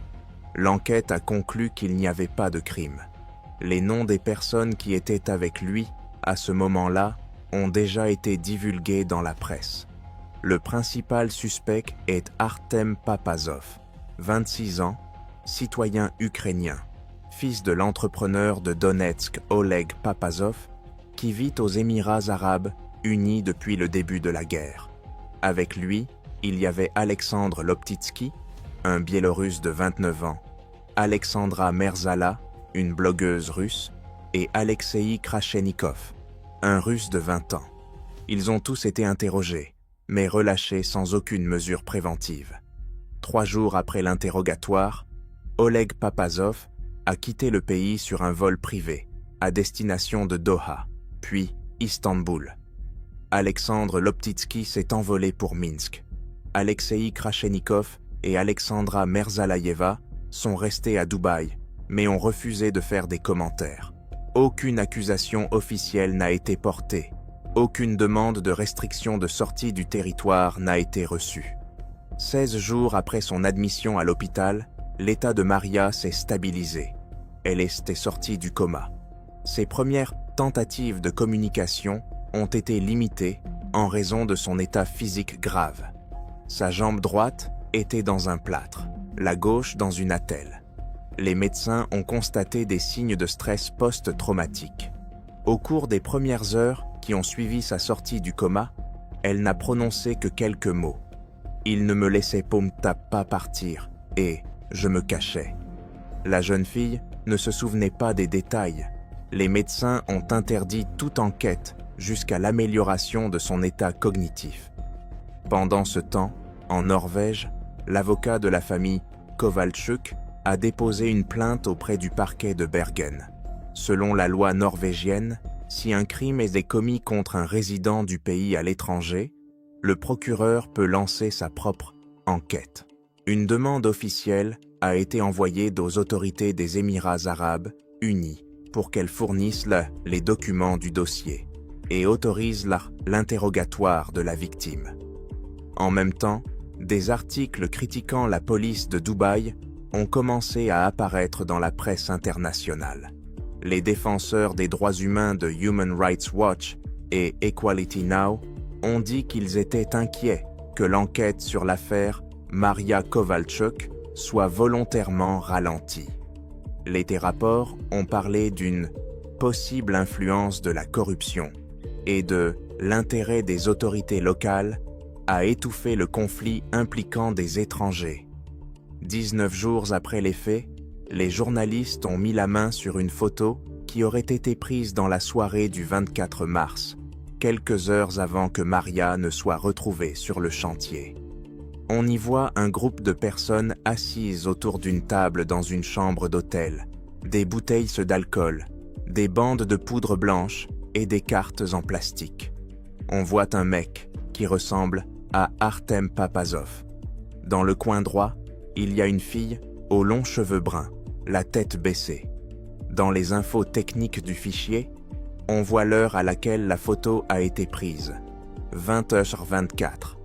L'enquête a conclu qu'il n'y avait pas de crime. Les noms des personnes qui étaient avec lui à ce moment-là ont déjà été divulgués dans la presse. Le principal suspect est Artem Papazov, 26 ans, citoyen ukrainien, fils de l'entrepreneur de Donetsk Oleg Papazov, qui vit aux Émirats arabes unis depuis le début de la guerre. Avec lui, il y avait Alexandre Loptitsky, un Biélorusse de 29 ans, Alexandra Merzala, une blogueuse russe, et Alexei Krashenikov, un Russe de 20 ans. Ils ont tous été interrogés, mais relâchés sans aucune mesure préventive. 3 jours après l'interrogatoire, Oleg Papazov a quitté le pays sur un vol privé, à destination de Doha, puis Istanbul. Alexandre Loptitsky s'est envolé pour Minsk. Alexei Krashenikov et Alexandra Merzalayeva sont restés à Dubaï, mais ont refusé de faire des commentaires. Aucune accusation officielle n'a été portée. Aucune demande de restriction de sortie du territoire n'a été reçue. 16 jours après son admission à l'hôpital, l'état de Maria s'est stabilisé. Elle était sortie du coma. Ses premières tentatives de communication ont été limitées en raison de son état physique grave. Sa jambe droite était dans un plâtre, la gauche dans une attelle. Les médecins ont constaté des signes de stress post-traumatique. Au cours des premières heures qui ont suivi sa sortie du coma, elle n'a prononcé que quelques mots. Il ne me laissait pas partir et je me cachais. La jeune fille ne se souvenait pas des détails. Les médecins ont interdit toute enquête jusqu'à l'amélioration de son état cognitif. Pendant ce temps, en Norvège, l'avocat de la famille Kovalchuk a déposé une plainte auprès du parquet de Bergen. Selon la loi norvégienne, si un crime est commis contre un résident du pays à l'étranger, le procureur peut lancer sa propre enquête. Une demande officielle a été envoyée aux autorités des Émirats arabes unis pour qu'elles fournissent les documents du dossier et autorisent l'interrogatoire de la victime. En même temps, des articles critiquant la police de Dubaï ont commencé à apparaître dans la presse internationale. Les défenseurs des droits humains de Human Rights Watch et Equality Now ont dit qu'ils étaient inquiets que l'enquête sur l'affaire Maria Kovalchuk soit volontairement ralentie. Les rapports ont parlé d'une possible influence de la corruption et de l'intérêt des autorités locales à étouffer le conflit impliquant des étrangers. 19 jours après les faits, les journalistes ont mis la main sur une photo qui aurait été prise dans la soirée du 24 mars, quelques heures avant que Maria ne soit retrouvée sur le chantier. On y voit un groupe de personnes assises autour d'une table dans une chambre d'hôtel, des bouteilles d'alcool, des bandes de poudre blanche et des cartes en plastique. On voit un mec qui ressemble à Artem Papazov. Dans le coin droit, il y a une fille aux longs cheveux bruns, la tête baissée. Dans les infos techniques du fichier, on voit l'heure à laquelle la photo a été prise, 20h24.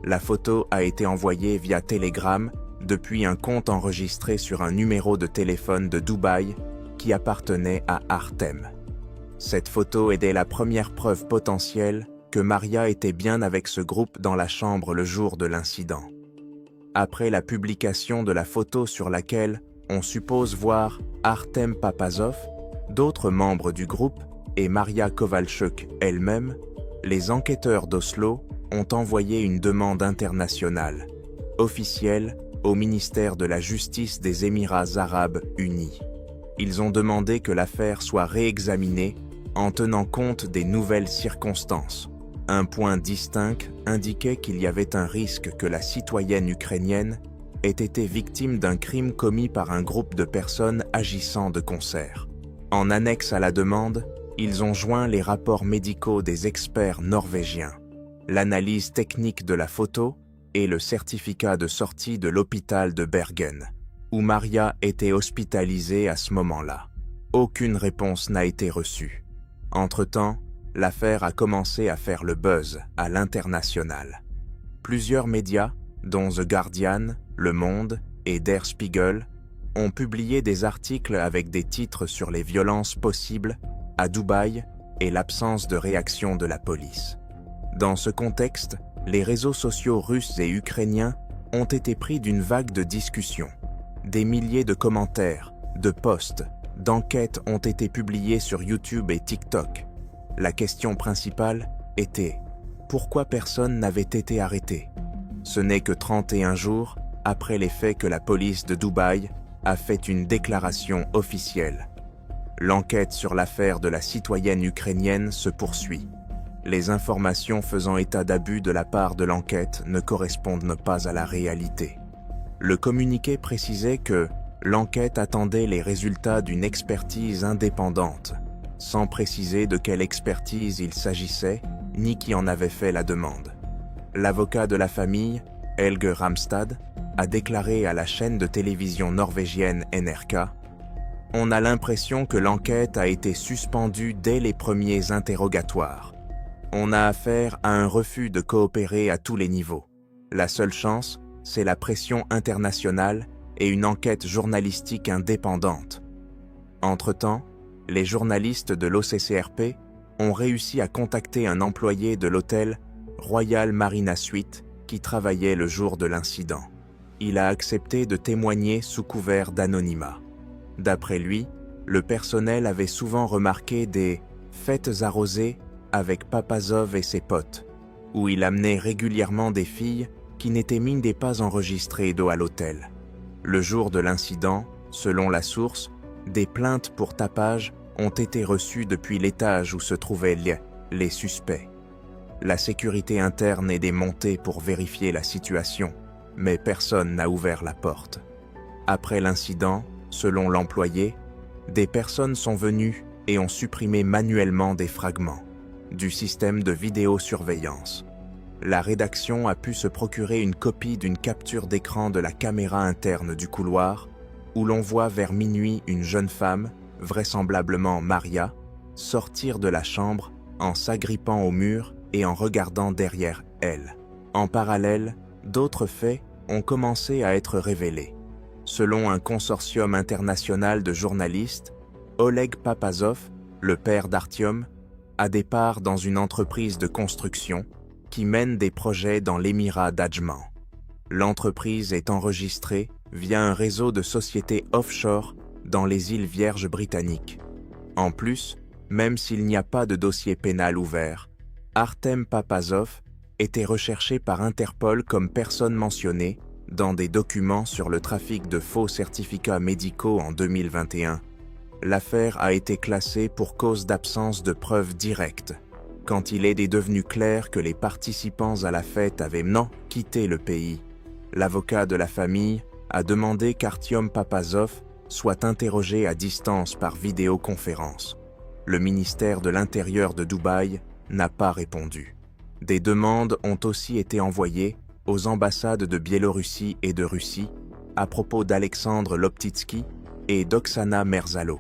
La photo a été envoyée via Telegram depuis un compte enregistré sur un numéro de téléphone de Dubaï qui appartenait à Artem. Cette photo était la première preuve potentielle que Maria était bien avec ce groupe dans la chambre le jour de l'incident. Après la publication de la photo sur laquelle on suppose voir Artem Papazov, d'autres membres du groupe et Maria Kovalchuk elle-même, les enquêteurs d'Oslo ont envoyé une demande internationale, officielle, au ministère de la Justice des Émirats arabes unis. Ils ont demandé que l'affaire soit réexaminée en tenant compte des nouvelles circonstances. Un point distinct indiquait qu'il y avait un risque que la citoyenne ukrainienne ait été victime d'un crime commis par un groupe de personnes agissant de concert. En annexe à la demande, ils ont joint les rapports médicaux des experts norvégiens, l'analyse technique de la photo et le certificat de sortie de l'hôpital de Bergen, où Maria était hospitalisée à ce moment-là. Aucune réponse n'a été reçue. Entre-temps, l'affaire a commencé à faire le buzz à l'international. Plusieurs médias, dont The Guardian, Le Monde et Der Spiegel, ont publié des articles avec des titres sur les violences possibles à Dubaï et l'absence de réaction de la police. Dans ce contexte, les réseaux sociaux russes et ukrainiens ont été pris d'une vague de discussions. Des milliers de commentaires, de posts, d'enquêtes ont été publiées sur YouTube et TikTok. La question principale était « Pourquoi personne n'avait été arrêté ?» Ce n'est que 31 jours après les faits que la police de Dubaï a fait une déclaration officielle. L'enquête sur l'affaire de la citoyenne ukrainienne se poursuit. Les informations faisant état d'abus de la part de l'enquête ne correspondent pas à la réalité. Le communiqué précisait que l'enquête attendait les résultats d'une expertise indépendante, sans préciser de quelle expertise il s'agissait ni qui en avait fait la demande. L'avocat de la famille, Helge Ramstad, a déclaré à la chaîne de télévision norvégienne NRK « On a l'impression que l'enquête a été suspendue dès les premiers interrogatoires. On a affaire à un refus de coopérer à tous les niveaux. La seule chance, c'est la pression internationale et une enquête journalistique indépendante. » Entre-temps, les journalistes de l'OCCRP ont réussi à contacter un employé de l'hôtel Royal Marina Suite qui travaillait le jour de l'incident. Il a accepté de témoigner sous couvert d'anonymat. D'après lui, le personnel avait souvent remarqué des « fêtes arrosées » avec Papazov et ses potes, où il amenait régulièrement des filles qui n'étaient mine pas enregistrées à l'hôtel. Le jour de l'incident, selon la source, des plaintes pour tapage ont été reçues depuis l'étage où se trouvaient les suspects. La sécurité interne est démontée pour vérifier la situation, mais personne n'a ouvert la porte. Après l'incident, selon l'employé, des personnes sont venues et ont supprimé manuellement des fragments du système de vidéosurveillance. La rédaction a pu se procurer une copie d'une capture d'écran de la caméra interne du couloir, où l'on voit vers minuit une jeune femme, vraisemblablement Maria, sortir de la chambre en s'agrippant au mur et en regardant derrière elle. En parallèle, d'autres faits ont commencé à être révélés. Selon un consortium international de journalistes, Oleg Papazov, le père d'Artyom, a des parts dans une entreprise de construction qui mène des projets dans l'émirat d'Ajman. L'entreprise est enregistrée via un réseau de sociétés offshore dans les îles Vierges britanniques. En plus, même s'il n'y a pas de dossier pénal ouvert, Artem Papazov était recherché par Interpol comme personne mentionnée dans des documents sur le trafic de faux certificats médicaux en 2021. L'affaire a été classée pour cause d'absence de preuves directes, quand il est devenu clair que les participants à la fête avaient quitté le pays. L'avocat de la famille a demandé qu'Artyom Papazov soit interrogé à distance par vidéoconférence. Le ministère de l'Intérieur de Dubaï n'a pas répondu. Des demandes ont aussi été envoyées aux ambassades de Biélorussie et de Russie à propos d'Alexandre Loptitsky et d'Oksana Merzalo.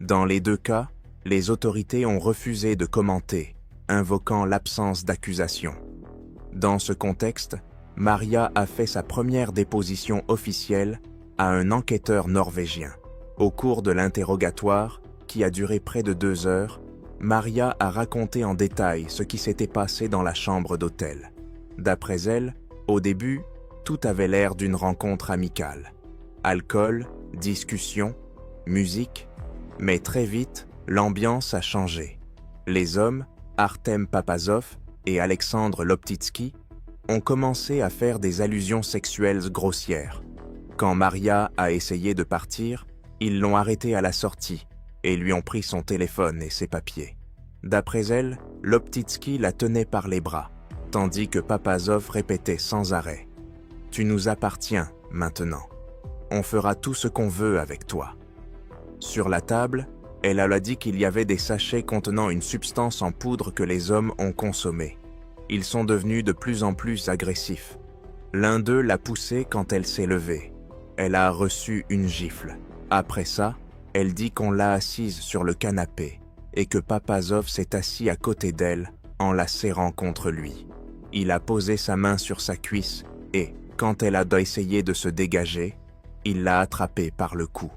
Dans les deux cas, les autorités ont refusé de commenter, invoquant l'absence d'accusation. Dans ce contexte, Maria a fait sa première déposition officielle à un enquêteur norvégien. Au cours de l'interrogatoire, qui a duré près de 2 heures, Maria a raconté en détail ce qui s'était passé dans la chambre d'hôtel. D'après elle, au début, tout avait l'air d'une rencontre amicale. Alcool, discussion, musique, mais très vite, l'ambiance a changé. Les hommes, Artem Papazov et Alexandre Loptitsky, ont commencé à faire des allusions sexuelles grossières. Quand Maria a essayé de partir, ils l'ont arrêtée à la sortie et lui ont pris son téléphone et ses papiers. D'après elle, Loptitsky la tenait par les bras, tandis que Papazov répétait sans arrêt « Tu nous appartiens maintenant. On fera tout ce qu'on veut avec toi. » Sur la table, elle a dit qu'il y avait des sachets contenant une substance en poudre que les hommes ont consommée. Ils sont devenus de plus en plus agressifs. L'un d'eux l'a poussée quand elle s'est levée. Elle a reçu une gifle. Après ça, elle dit qu'on l'a assise sur le canapé et que Papazov s'est assis à côté d'elle en la serrant contre lui. Il a posé sa main sur sa cuisse et, quand elle a essayé de se dégager, il l'a attrapée par le cou.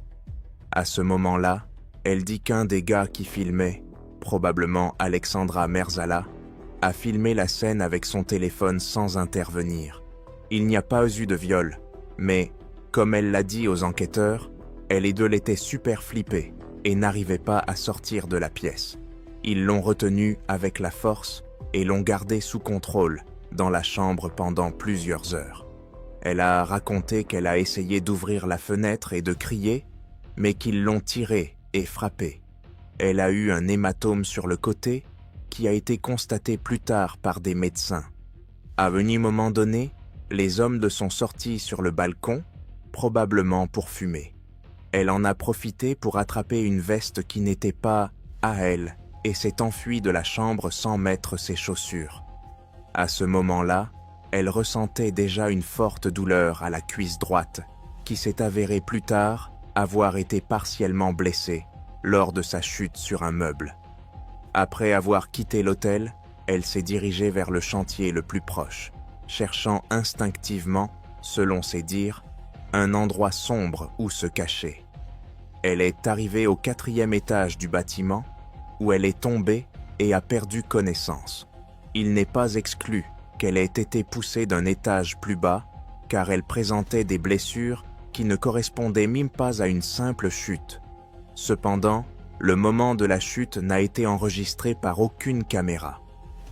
À ce moment-là, elle dit qu'un des gars qui filmait, probablement Alexandra Merzala, a filmé la scène avec son téléphone sans intervenir. Il n'y a pas eu de viol, mais, comme elle l'a dit aux enquêteurs, elle et deux étaient super flippés et n'arrivaient pas à sortir de la pièce. Ils l'ont retenue avec la force et l'ont gardée sous contrôle dans la chambre pendant plusieurs heures. Elle a raconté qu'elle a essayé d'ouvrir la fenêtre et de crier, mais qu'ils l'ont tirée et frappée. Elle a eu un hématome sur le côté qui a été constaté plus tard par des médecins. À un moment donné, les hommes sont sortis sur le balcon, probablement pour fumer. Elle en a profité pour attraper une veste qui n'était pas à elle et s'est enfuie de la chambre sans mettre ses chaussures. À ce moment-là, elle ressentait déjà une forte douleur à la cuisse droite, qui s'est avérée plus tard avoir été partiellement blessée lors de sa chute sur un meuble. Après avoir quitté l'hôtel, elle s'est dirigée vers le chantier le plus proche, cherchant instinctivement, selon ses dires, un endroit sombre où se cacher. Elle est arrivée au 4e étage du bâtiment, où elle est tombée et a perdu connaissance. Il n'est pas exclu qu'elle ait été poussée d'un étage plus bas, car elle présentait des blessures qui ne correspondaient même pas à une simple chute. Cependant, le moment de la chute n'a été enregistré par aucune caméra.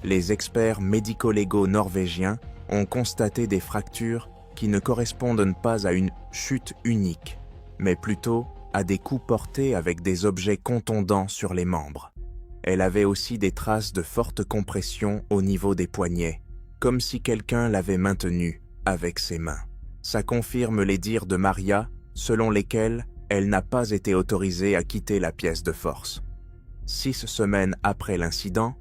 Les experts médico-légaux norvégiens ont constaté des fractures qui ne correspondent pas à une chute unique, mais plutôt à des coups portés avec des objets contondants sur les membres. Elle avait aussi des traces de forte compression au niveau des poignets, comme si quelqu'un l'avait maintenue avec ses mains. Ça confirme les dires de Maria, selon lesquels elle n'a pas été autorisée à quitter la pièce de force. 6 semaines après l'incident,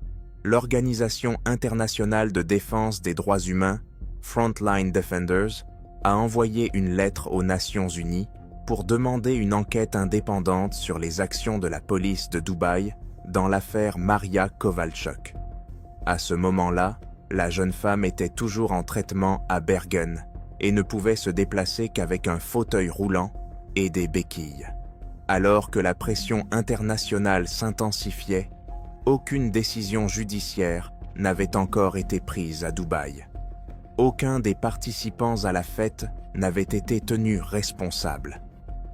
l'Organisation internationale de défense des droits humains, Frontline Defenders, a envoyé une lettre aux Nations Unies pour demander une enquête indépendante sur les actions de la police de Dubaï dans l'affaire Maria Kovalchuk. À ce moment-là, la jeune femme était toujours en traitement à Bergen et ne pouvait se déplacer qu'avec un fauteuil roulant et des béquilles. Alors que la pression internationale s'intensifiait, aucune décision judiciaire n'avait encore été prise à Dubaï. Aucun des participants à la fête n'avait été tenu responsable.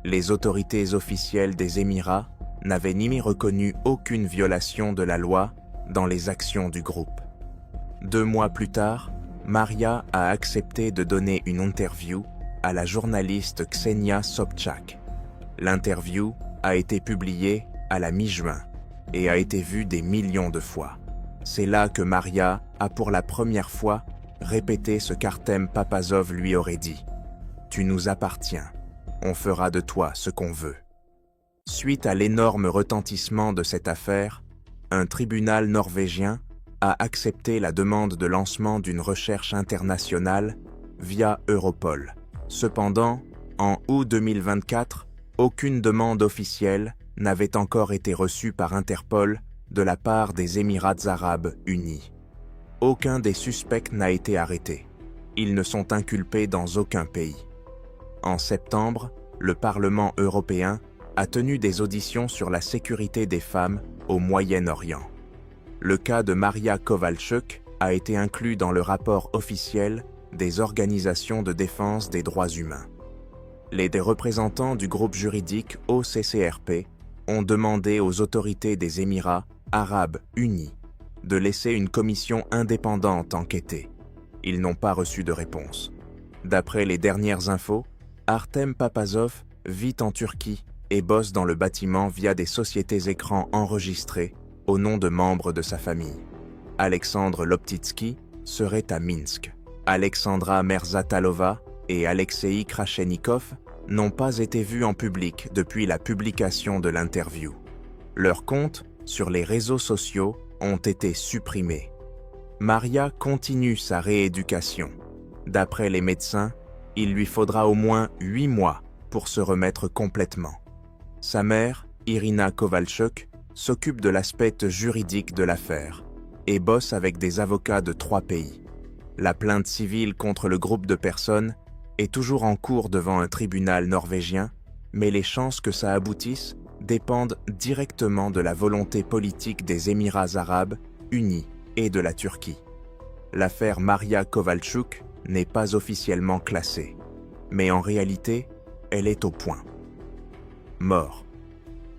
Les autorités officielles des Émirats n'avaient ni reconnu aucune violation de la loi dans les actions du groupe. 2 mois plus tard, Maria a accepté de donner une interview à la journaliste Ksenia Sobchak. L'interview a été publiée à la mi-juin et a été vue des millions de fois. C'est là que Maria a pour la première fois répété ce qu'Artem Papazov lui aurait dit. « Tu nous appartiens, on fera de toi ce qu'on veut ». Suite à l'énorme retentissement de cette affaire, un tribunal norvégien a accepté la demande de lancement d'une recherche internationale via Europol. Cependant, en août 2024, aucune demande officielle n'avait encore été reçue par Interpol de la part des Émirats arabes unis. Aucun des suspects n'a été arrêté. Ils ne sont inculpés dans aucun pays. En septembre, le Parlement européen a tenu des auditions sur la sécurité des femmes au Moyen-Orient. Le cas de Maria Kovalchuk a été inclus dans le rapport officiel des organisations de défense des droits humains. Les représentants du groupe juridique OCCRP ont demandé aux autorités des Émirats arabes unis de laisser une commission indépendante enquêter. Ils n'ont pas reçu de réponse. D'après les dernières infos, Artem Papazov vit en Turquie et bosse dans le bâtiment via des sociétés écrans enregistrées au nom de membres de sa famille. Alexandre Loptitsky serait à Minsk. Alexandra Merzatalova et Alexei Krashenikov n'ont pas été vus en public depuis la publication de l'interview. Leurs comptes sur les réseaux sociaux ont été supprimés. Maria continue sa rééducation. D'après les médecins, il lui faudra au moins 8 mois pour se remettre complètement. Sa mère, Irina Kovalchuk, s'occupe de l'aspect juridique de l'affaire et bosse avec des avocats de 3 pays. La plainte civile contre le groupe de personnes est toujours en cours devant un tribunal norvégien, mais les chances que ça aboutisse dépendent directement de la volonté politique des Émirats arabes unis et de la Turquie. L'affaire Maria Kovalchuk n'est pas officiellement classée, mais en réalité, elle est au point. Mort.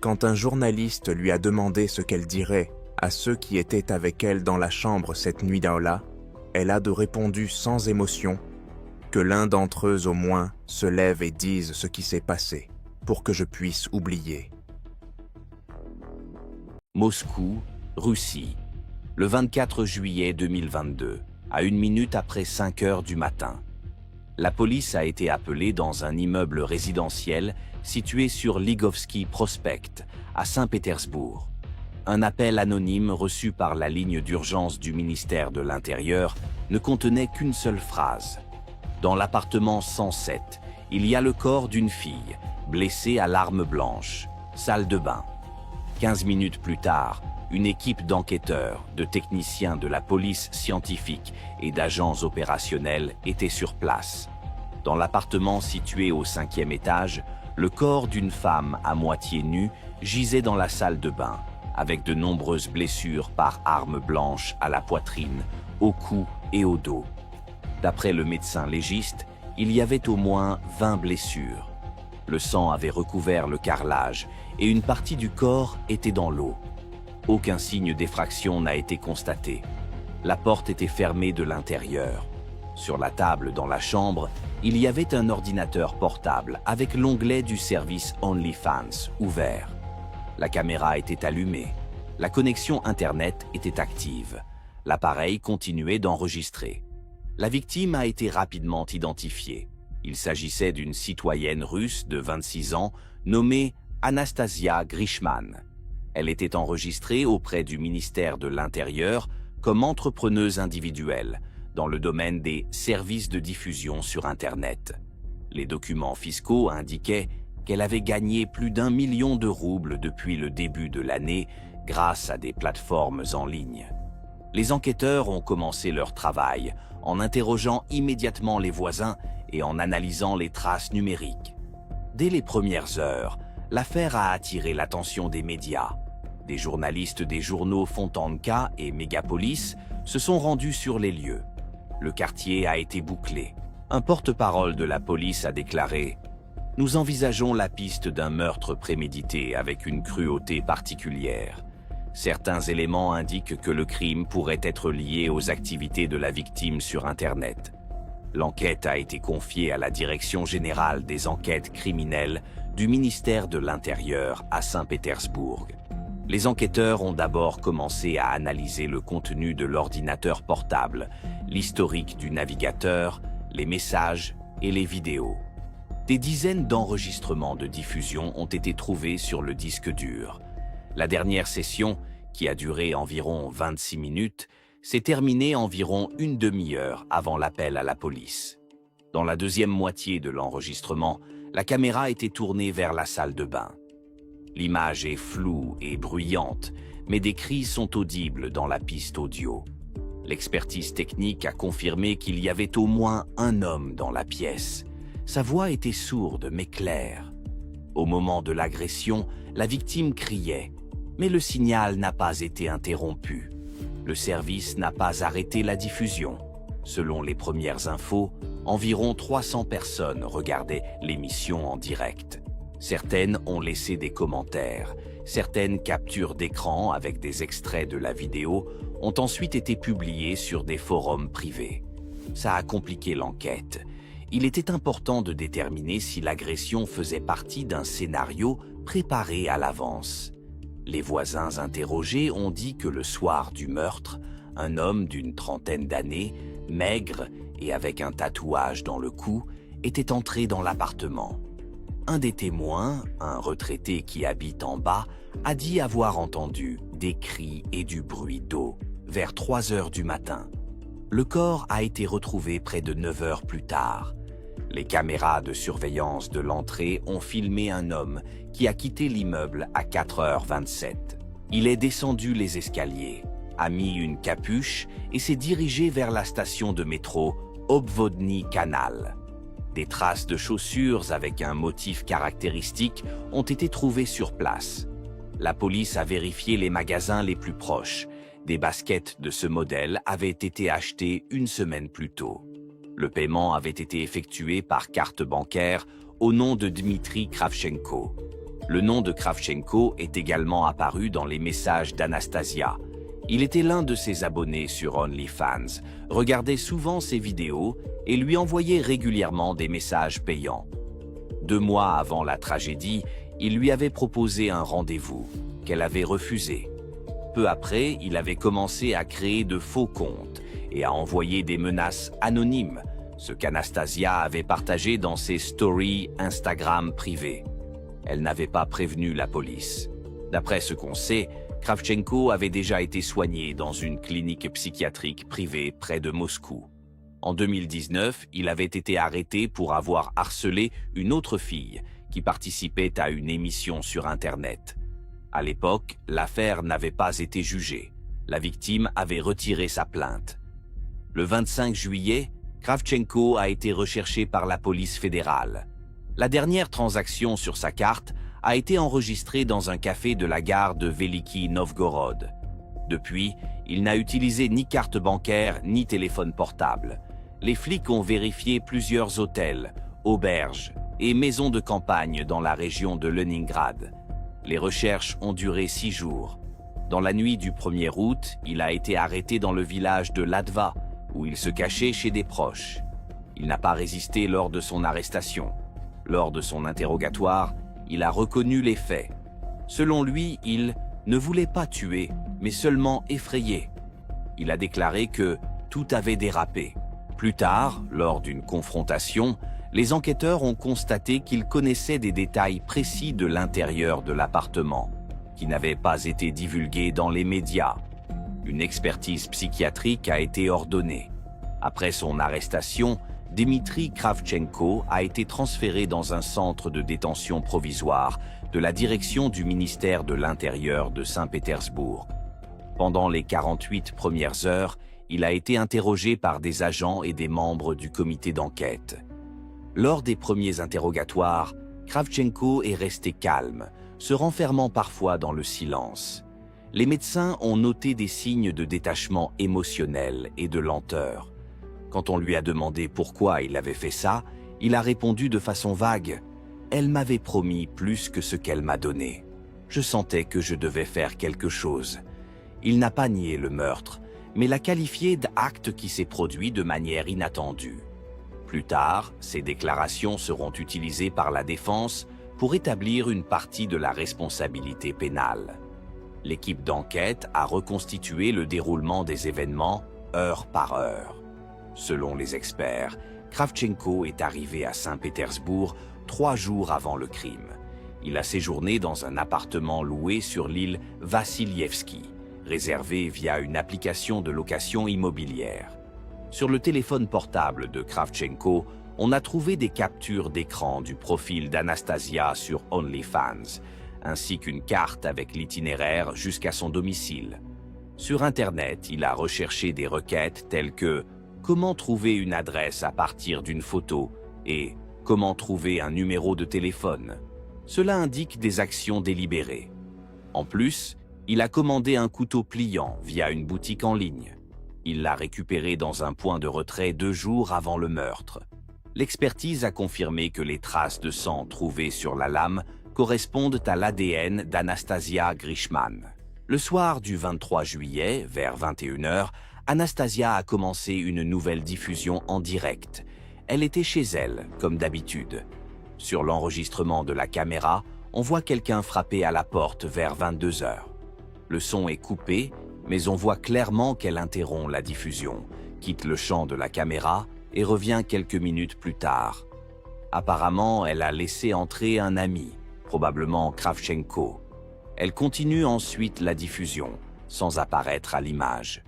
Quand un journaliste lui a demandé ce qu'elle dirait à ceux qui étaient avec elle dans la chambre cette nuit-là, elle a répondu sans émotion que l'un d'entre eux au moins se lève et dise ce qui s'est passé, pour que je puisse oublier. Moscou, Russie, le 24 juillet 2022, à 1 minute après 5 heures du matin. La police a été appelée dans un immeuble résidentiel situé sur Ligovski Prospect, à Saint-Pétersbourg. Un appel anonyme reçu par la ligne d'urgence du ministère de l'Intérieur ne contenait qu'une seule phrase. Dans l'appartement 107, il y a le corps d'une fille, blessée à l'arme blanche, salle de bain. 15 minutes plus tard, une équipe d'enquêteurs, de techniciens de la police scientifique et d'agents opérationnels était sur place. Dans l'appartement situé au 5e étage, le corps d'une femme à moitié nue gisait dans la salle de bain, avec de nombreuses blessures par arme blanche à la poitrine, au cou et au dos. D'après le médecin légiste, il y avait au moins 20 blessures. Le sang avait recouvert le carrelage et une partie du corps était dans l'eau. Aucun signe d'effraction n'a été constaté. La porte était fermée de l'intérieur. Sur la table dans la chambre, il y avait un ordinateur portable avec l'onglet du service OnlyFans ouvert. La caméra était allumée. La connexion Internet était active. L'appareil continuait d'enregistrer. La victime a été rapidement identifiée. Il s'agissait d'une citoyenne russe de 26 ans nommée Anastasia Grishman. Elle était enregistrée auprès du ministère de l'Intérieur comme entrepreneuse individuelle dans le domaine des services de diffusion sur Internet. Les documents fiscaux indiquaient qu'elle avait gagné plus d'1 million de roubles depuis le début de l'année grâce à des plateformes en ligne. Les enquêteurs ont commencé leur travail en interrogeant immédiatement les voisins et en analysant les traces numériques. Dès les premières heures, l'affaire a attiré l'attention des médias. Des journalistes des journaux Fontanka et Megapolis se sont rendus sur les lieux. Le quartier a été bouclé. Un porte-parole de la police a déclaré « Nous envisageons la piste d'un meurtre prémédité avec une cruauté particulière. Certains éléments indiquent que le crime pourrait être lié aux activités de la victime sur Internet. L'enquête a été confiée à la Direction générale des enquêtes criminelles du ministère de l'Intérieur à Saint-Pétersbourg. Les enquêteurs ont d'abord commencé à analyser le contenu de l'ordinateur portable, l'historique du navigateur, les messages et les vidéos. Des dizaines d'enregistrements de diffusion ont été trouvés sur le disque dur. La dernière session, qui a duré environ 26 minutes, s'est terminée environ une demi-heure avant l'appel à la police. Dans la deuxième moitié de l'enregistrement, la caméra était tournée vers la salle de bain. L'image est floue et bruyante, mais des cris sont audibles dans la piste audio. L'expertise technique a confirmé qu'il y avait au moins un homme dans la pièce. Sa voix était sourde mais claire. Au moment de l'agression, la victime criait, mais le signal n'a pas été interrompu. Le service n'a pas arrêté la diffusion. Selon les premières infos, environ 300 personnes regardaient l'émission en direct. Certaines ont laissé des commentaires. Certaines captures d'écran avec des extraits de la vidéo ont ensuite été publiées sur des forums privés. Ça a compliqué l'enquête. Il était important de déterminer si l'agression faisait partie d'un scénario préparé à l'avance. Les voisins interrogés ont dit que le soir du meurtre, un homme d'une trentaine d'années, maigre et avec un tatouage dans le cou, était entré dans l'appartement. Un des témoins, un retraité qui habite en bas, a dit avoir entendu des cris et du bruit d'eau vers 3 heures du matin. Le corps a été retrouvé près de 9 heures plus tard. Les caméras de surveillance de l'entrée ont filmé un homme qui a quitté l'immeuble à 4h27. Il est descendu les escaliers, a mis une capuche et s'est dirigé vers la station de métro Obvodny Canal. Des traces de chaussures avec un motif caractéristique ont été trouvées sur place. La police a vérifié les magasins les plus proches. Des baskets de ce modèle avaient été achetées une semaine plus tôt. Le paiement avait été effectué par carte bancaire au nom de Dmitri Kravchenko. Le nom de Kravchenko est également apparu dans les messages d'Anastasia. Il était l'un de ses abonnés sur OnlyFans, regardait souvent ses vidéos et lui envoyait régulièrement des messages payants. 2 mois avant la tragédie, il lui avait proposé un rendez-vous, qu'elle avait refusé. Peu après, il avait commencé à créer de faux comptes et à envoyer des menaces anonymes, ce qu'Anastasia avait partagé dans ses stories Instagram privées. Elle n'avait pas prévenu la police. D'après ce qu'on sait, Kravchenko avait déjà été soigné dans une clinique psychiatrique privée près de Moscou. En 2019, il avait été arrêté pour avoir harcelé une autre fille qui participait à une émission sur Internet. À l'époque, l'affaire n'avait pas été jugée. La victime avait retiré sa plainte. Le 25 juillet, Kravchenko a été recherché par la police fédérale. La dernière transaction sur sa carte a été enregistrée dans un café de la gare de Veliki Novgorod. Depuis, il n'a utilisé ni carte bancaire ni téléphone portable. Les flics ont vérifié plusieurs hôtels, auberges et maisons de campagne dans la région de Leningrad. Les recherches ont duré 6 jours. Dans la nuit du 1er août, il a été arrêté dans le village de Ladva, où il se cachait chez des proches. Il n'a pas résisté lors de son arrestation. Lors de son interrogatoire, il a reconnu les faits. Selon lui, il ne voulait pas tuer, mais seulement effrayer. Il a déclaré que tout avait dérapé. Plus tard, lors d'une confrontation, les enquêteurs ont constaté qu'il connaissait des détails précis de l'intérieur de l'appartement, qui n'avaient pas été divulgués dans les médias. Une expertise psychiatrique a été ordonnée. Après son arrestation, Dmitri Kravchenko a été transféré dans un centre de détention provisoire de la direction du ministère de l'Intérieur de Saint-Pétersbourg. Pendant les 48 premières heures, il a été interrogé par des agents et des membres du comité d'enquête. Lors des premiers interrogatoires, Kravchenko est resté calme, se renfermant parfois dans le silence. Les médecins ont noté des signes de détachement émotionnel et de lenteur. Quand on lui a demandé pourquoi il avait fait ça, il a répondu de façon vague « Elle m'avait promis plus que ce qu'elle m'a donné. Je sentais que je devais faire quelque chose. » Il n'a pas nié le meurtre, mais l'a qualifié d'acte qui s'est produit de manière inattendue. Plus tard, ces déclarations seront utilisées par la défense pour établir une partie de la responsabilité pénale. L'équipe d'enquête a reconstitué le déroulement des événements heure par heure. Selon les experts, Kravchenko est arrivé à Saint-Pétersbourg 3 jours avant le crime. Il a séjourné dans un appartement loué sur l'île Vassilievski, réservé via une application de location immobilière. Sur le téléphone portable de Kravchenko, on a trouvé des captures d'écran du profil d'Anastasia sur OnlyFans, ainsi qu'une carte avec l'itinéraire jusqu'à son domicile. Sur Internet, il a recherché des requêtes telles que « Comment trouver une adresse à partir d'une photo » et « Comment trouver un numéro de téléphone ». Cela indique des actions délibérées. En plus, il a commandé un couteau pliant via une boutique en ligne. Il l'a récupéré dans un point de retrait 2 jours avant le meurtre. L'expertise a confirmé que les traces de sang trouvées sur la lame correspondent à l'ADN d'Anastasia Grishman. Le soir du 23 juillet, vers 21h, Anastasia a commencé une nouvelle diffusion en direct. Elle était chez elle, comme d'habitude. Sur l'enregistrement de la caméra, on voit quelqu'un frapper à la porte vers 22h. Le son est coupé, mais on voit clairement qu'elle interrompt la diffusion, quitte le champ de la caméra et revient quelques minutes plus tard. Apparemment, elle a laissé entrer un ami, probablement Kravchenko. Elle continue ensuite la diffusion, sans apparaître à l'image.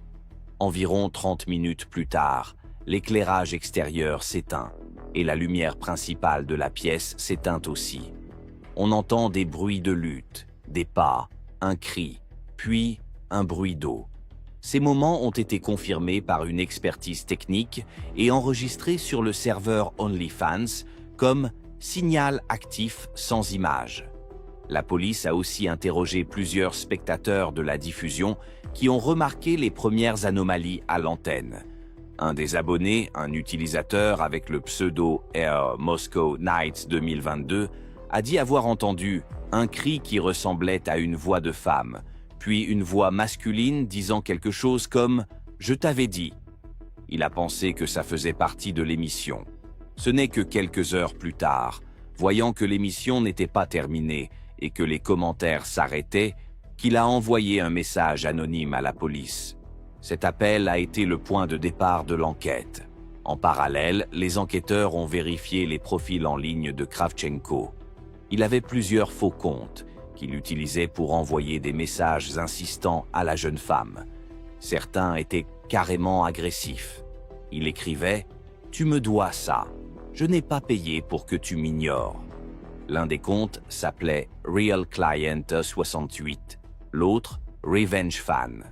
Environ 30 minutes plus tard, l'éclairage extérieur s'éteint et la lumière principale de la pièce s'éteint aussi. On entend des bruits de lutte, des pas, un cri, puis un bruit d'eau. Ces moments ont été confirmés par une expertise technique et enregistrés sur le serveur OnlyFans comme signal actif sans image. La police a aussi interrogé plusieurs spectateurs de la diffusion qui ont remarqué les premières anomalies à l'antenne. Un des abonnés, un utilisateur avec le pseudo Air Moscow Nights 2022, a dit avoir entendu un cri qui ressemblait à une voix de femme, puis une voix masculine disant quelque chose comme « Je t'avais dit ». Il a pensé que ça faisait partie de l'émission. Ce n'est que quelques heures plus tard, voyant que l'émission n'était pas terminée et que les commentaires s'arrêtaient, qu'il a envoyé un message anonyme à la police. Cet appel a été le point de départ de l'enquête. En parallèle, les enquêteurs ont vérifié les profils en ligne de Kravchenko. Il avait plusieurs faux comptes qu'il utilisait pour envoyer des messages insistants à la jeune femme. Certains étaient carrément agressifs. Il écrivait « Tu me dois ça. Je n'ai pas payé pour que tu m'ignores ». L'un des comptes s'appelait Real Client 68, l'autre Revenge Fan.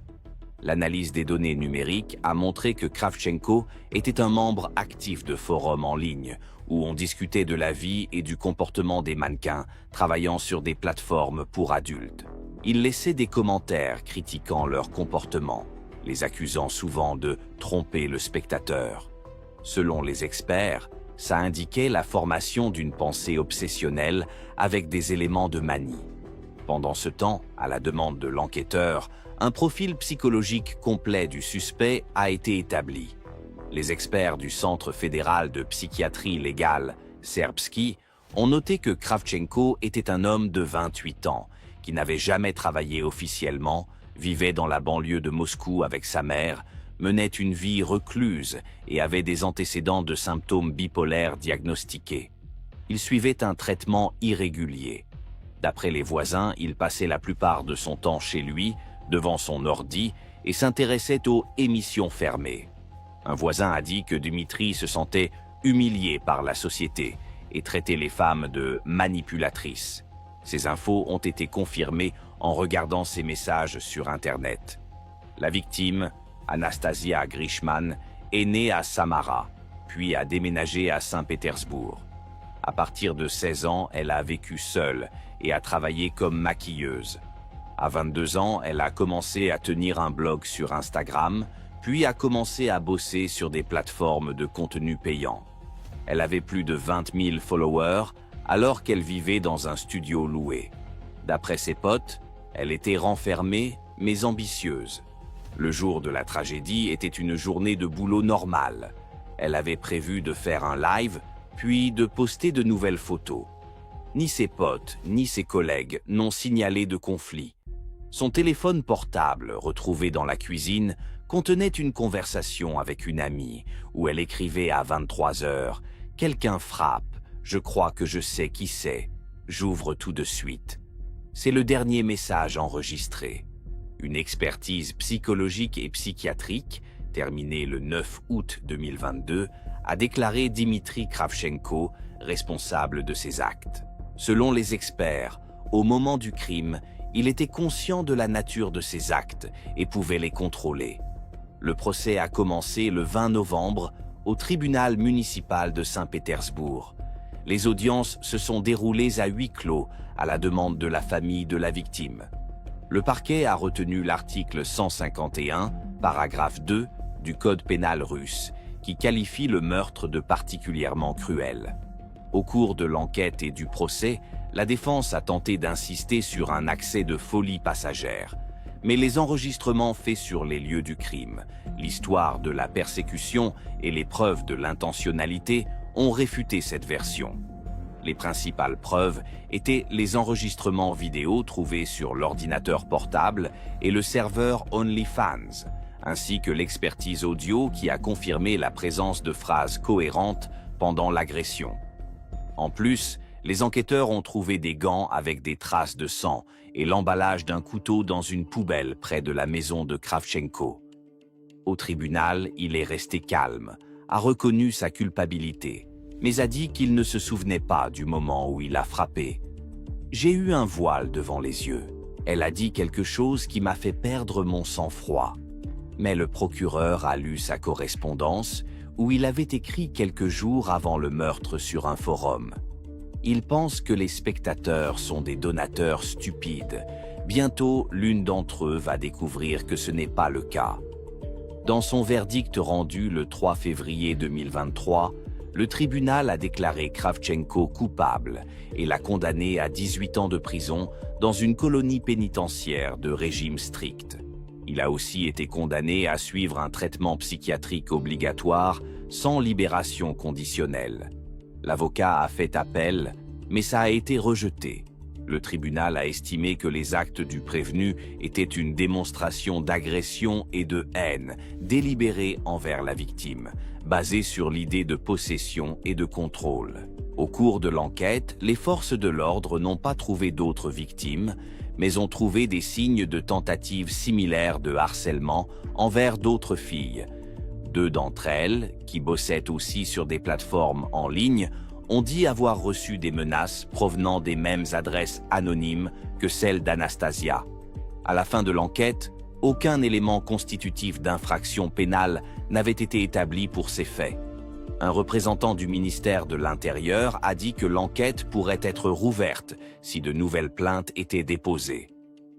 L'analyse des données numériques a montré que Kravchenko était un membre actif de forums en ligne où on discutait de la vie et du comportement des mannequins travaillant sur des plateformes pour adultes. Il laissait des commentaires critiquant leur comportement, les accusant souvent de tromper le spectateur. Selon les experts, ça indiquait la formation d'une pensée obsessionnelle avec des éléments de manie. Pendant ce temps, à la demande de l'enquêteur, un profil psychologique complet du suspect a été établi. Les experts du Centre fédéral de psychiatrie légale, Serbski, ont noté que Kravchenko était un homme de 28 ans, qui n'avait jamais travaillé officiellement, vivait dans la banlieue de Moscou avec sa mère, menait une vie recluse et avait des antécédents de symptômes bipolaires diagnostiqués. Il suivait un traitement irrégulier. D'après les voisins, il passait la plupart de son temps chez lui, devant son ordi, et s'intéressait aux émissions fermées. Un voisin a dit que Dimitri se sentait humilié par la société et traitait les femmes de manipulatrices. Ces infos ont été confirmées en regardant ses messages sur Internet. La victime, Anastasia Grishman, est née à Samara, puis a déménagé à Saint-Pétersbourg. À partir de 16 ans, elle a vécu seule et a travaillé comme maquilleuse. À 22 ans, elle a commencé à tenir un blog sur Instagram, puis a commencé à bosser sur des plateformes de contenu payant. Elle avait plus de 20 000 followers alors qu'elle vivait dans un studio loué. D'après ses potes, elle était renfermée mais ambitieuse. Le jour de la tragédie était une journée de boulot normale. Elle avait prévu de faire un live, puis de poster de nouvelles photos. Ni ses potes, ni ses collègues n'ont signalé de conflit. Son téléphone portable, retrouvé dans la cuisine, contenait une conversation avec une amie où elle écrivait à 23 heures « Quelqu'un frappe, je crois que je sais qui c'est, j'ouvre tout de suite ». C'est le dernier message enregistré. Une expertise psychologique et psychiatrique, terminée le 9 août 2022, a déclaré Dimitri Kravchenko responsable de ces actes. Selon les experts, au moment du crime, il était conscient de la nature de ses actes et pouvait les contrôler. Le procès a commencé le 20 novembre au tribunal municipal de Saint-Pétersbourg. Les audiences se sont déroulées à huis clos à la demande de la famille de la victime. Le parquet a retenu l'article 151, paragraphe 2 du Code pénal russe, qui qualifie le meurtre de particulièrement cruel. Au cours de l'enquête et du procès, la défense a tenté d'insister sur un accès de folie passagère. Mais les enregistrements faits sur les lieux du crime, l'histoire de la persécution et les preuves de l'intentionnalité ont réfuté cette version. Les principales preuves étaient les enregistrements vidéo trouvés sur l'ordinateur portable et le serveur OnlyFans, ainsi que l'expertise audio qui a confirmé la présence de phrases cohérentes pendant l'agression. En plus, les enquêteurs ont trouvé des gants avec des traces de sang et l'emballage d'un couteau dans une poubelle près de la maison de Kravchenko. Au tribunal, il est resté calme, a reconnu sa culpabilité, mais a dit qu'il ne se souvenait pas du moment où il a frappé. « J'ai eu un voile devant les yeux. Elle a dit quelque chose qui m'a fait perdre mon sang-froid. » Mais le procureur a lu sa correspondance où il avait écrit quelques jours avant le meurtre sur un forum. Il pense que les spectateurs sont des donateurs stupides. Bientôt, l'une d'entre eux va découvrir que ce n'est pas le cas. Dans son verdict rendu le 3 février 2023, le tribunal a déclaré Kravchenko coupable et l'a condamné à 18 ans de prison dans une colonie pénitentiaire de régime strict. Il a aussi été condamné à suivre un traitement psychiatrique obligatoire sans libération conditionnelle. L'avocat a fait appel, mais ça a été rejeté. Le tribunal a estimé que les actes du prévenu étaient une démonstration d'agression et de haine délibérée envers la victime, basée sur l'idée de possession et de contrôle. Au cours de l'enquête, les forces de l'ordre n'ont pas trouvé d'autres victimes, mais ont trouvé des signes de tentatives similaires de harcèlement envers d'autres filles. 2 d'entre elles, qui bossaient aussi sur des plateformes en ligne, ont dit avoir reçu des menaces provenant des mêmes adresses anonymes que celles d'Anastasia. À la fin de l'enquête, aucun élément constitutif d'infraction pénale n'avait été établi pour ces faits. Un représentant du ministère de l'Intérieur a dit que l'enquête pourrait être rouverte si de nouvelles plaintes étaient déposées.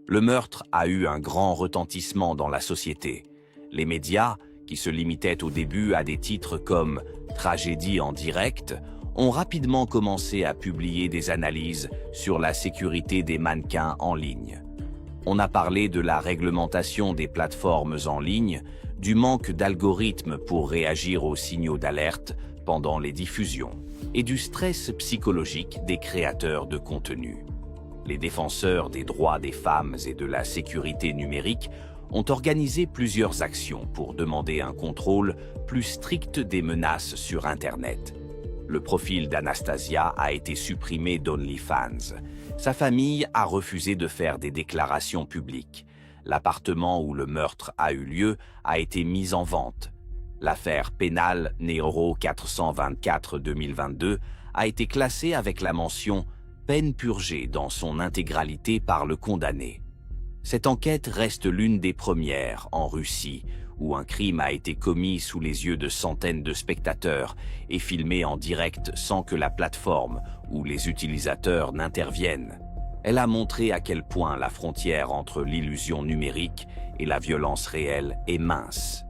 Le meurtre a eu un grand retentissement dans la société. Les médias, qui se limitaient au début à des titres comme « Tragédie en direct », ont rapidement commencé à publier des analyses sur la sécurité des mannequins en ligne. On a parlé de la réglementation des plateformes en ligne, du manque d'algorithmes pour réagir aux signaux d'alerte pendant les diffusions, et du stress psychologique des créateurs de contenu. Les défenseurs des droits des femmes et de la sécurité numérique ont organisé plusieurs actions pour demander un contrôle plus strict des menaces sur Internet. Le profil d'Anastasia a été supprimé d'OnlyFans. Sa famille a refusé de faire des déclarations publiques. L'appartement où le meurtre a eu lieu a été mis en vente. L'affaire pénale Nero 424-2022 a été classée avec la mention « peine purgée » dans son intégralité par le condamné. Cette enquête reste l'une des premières en Russie, où un crime a été commis sous les yeux de centaines de spectateurs et filmé en direct sans que la plateforme ou les utilisateurs n'interviennent. Elle a montré à quel point la frontière entre l'illusion numérique et la violence réelle est mince.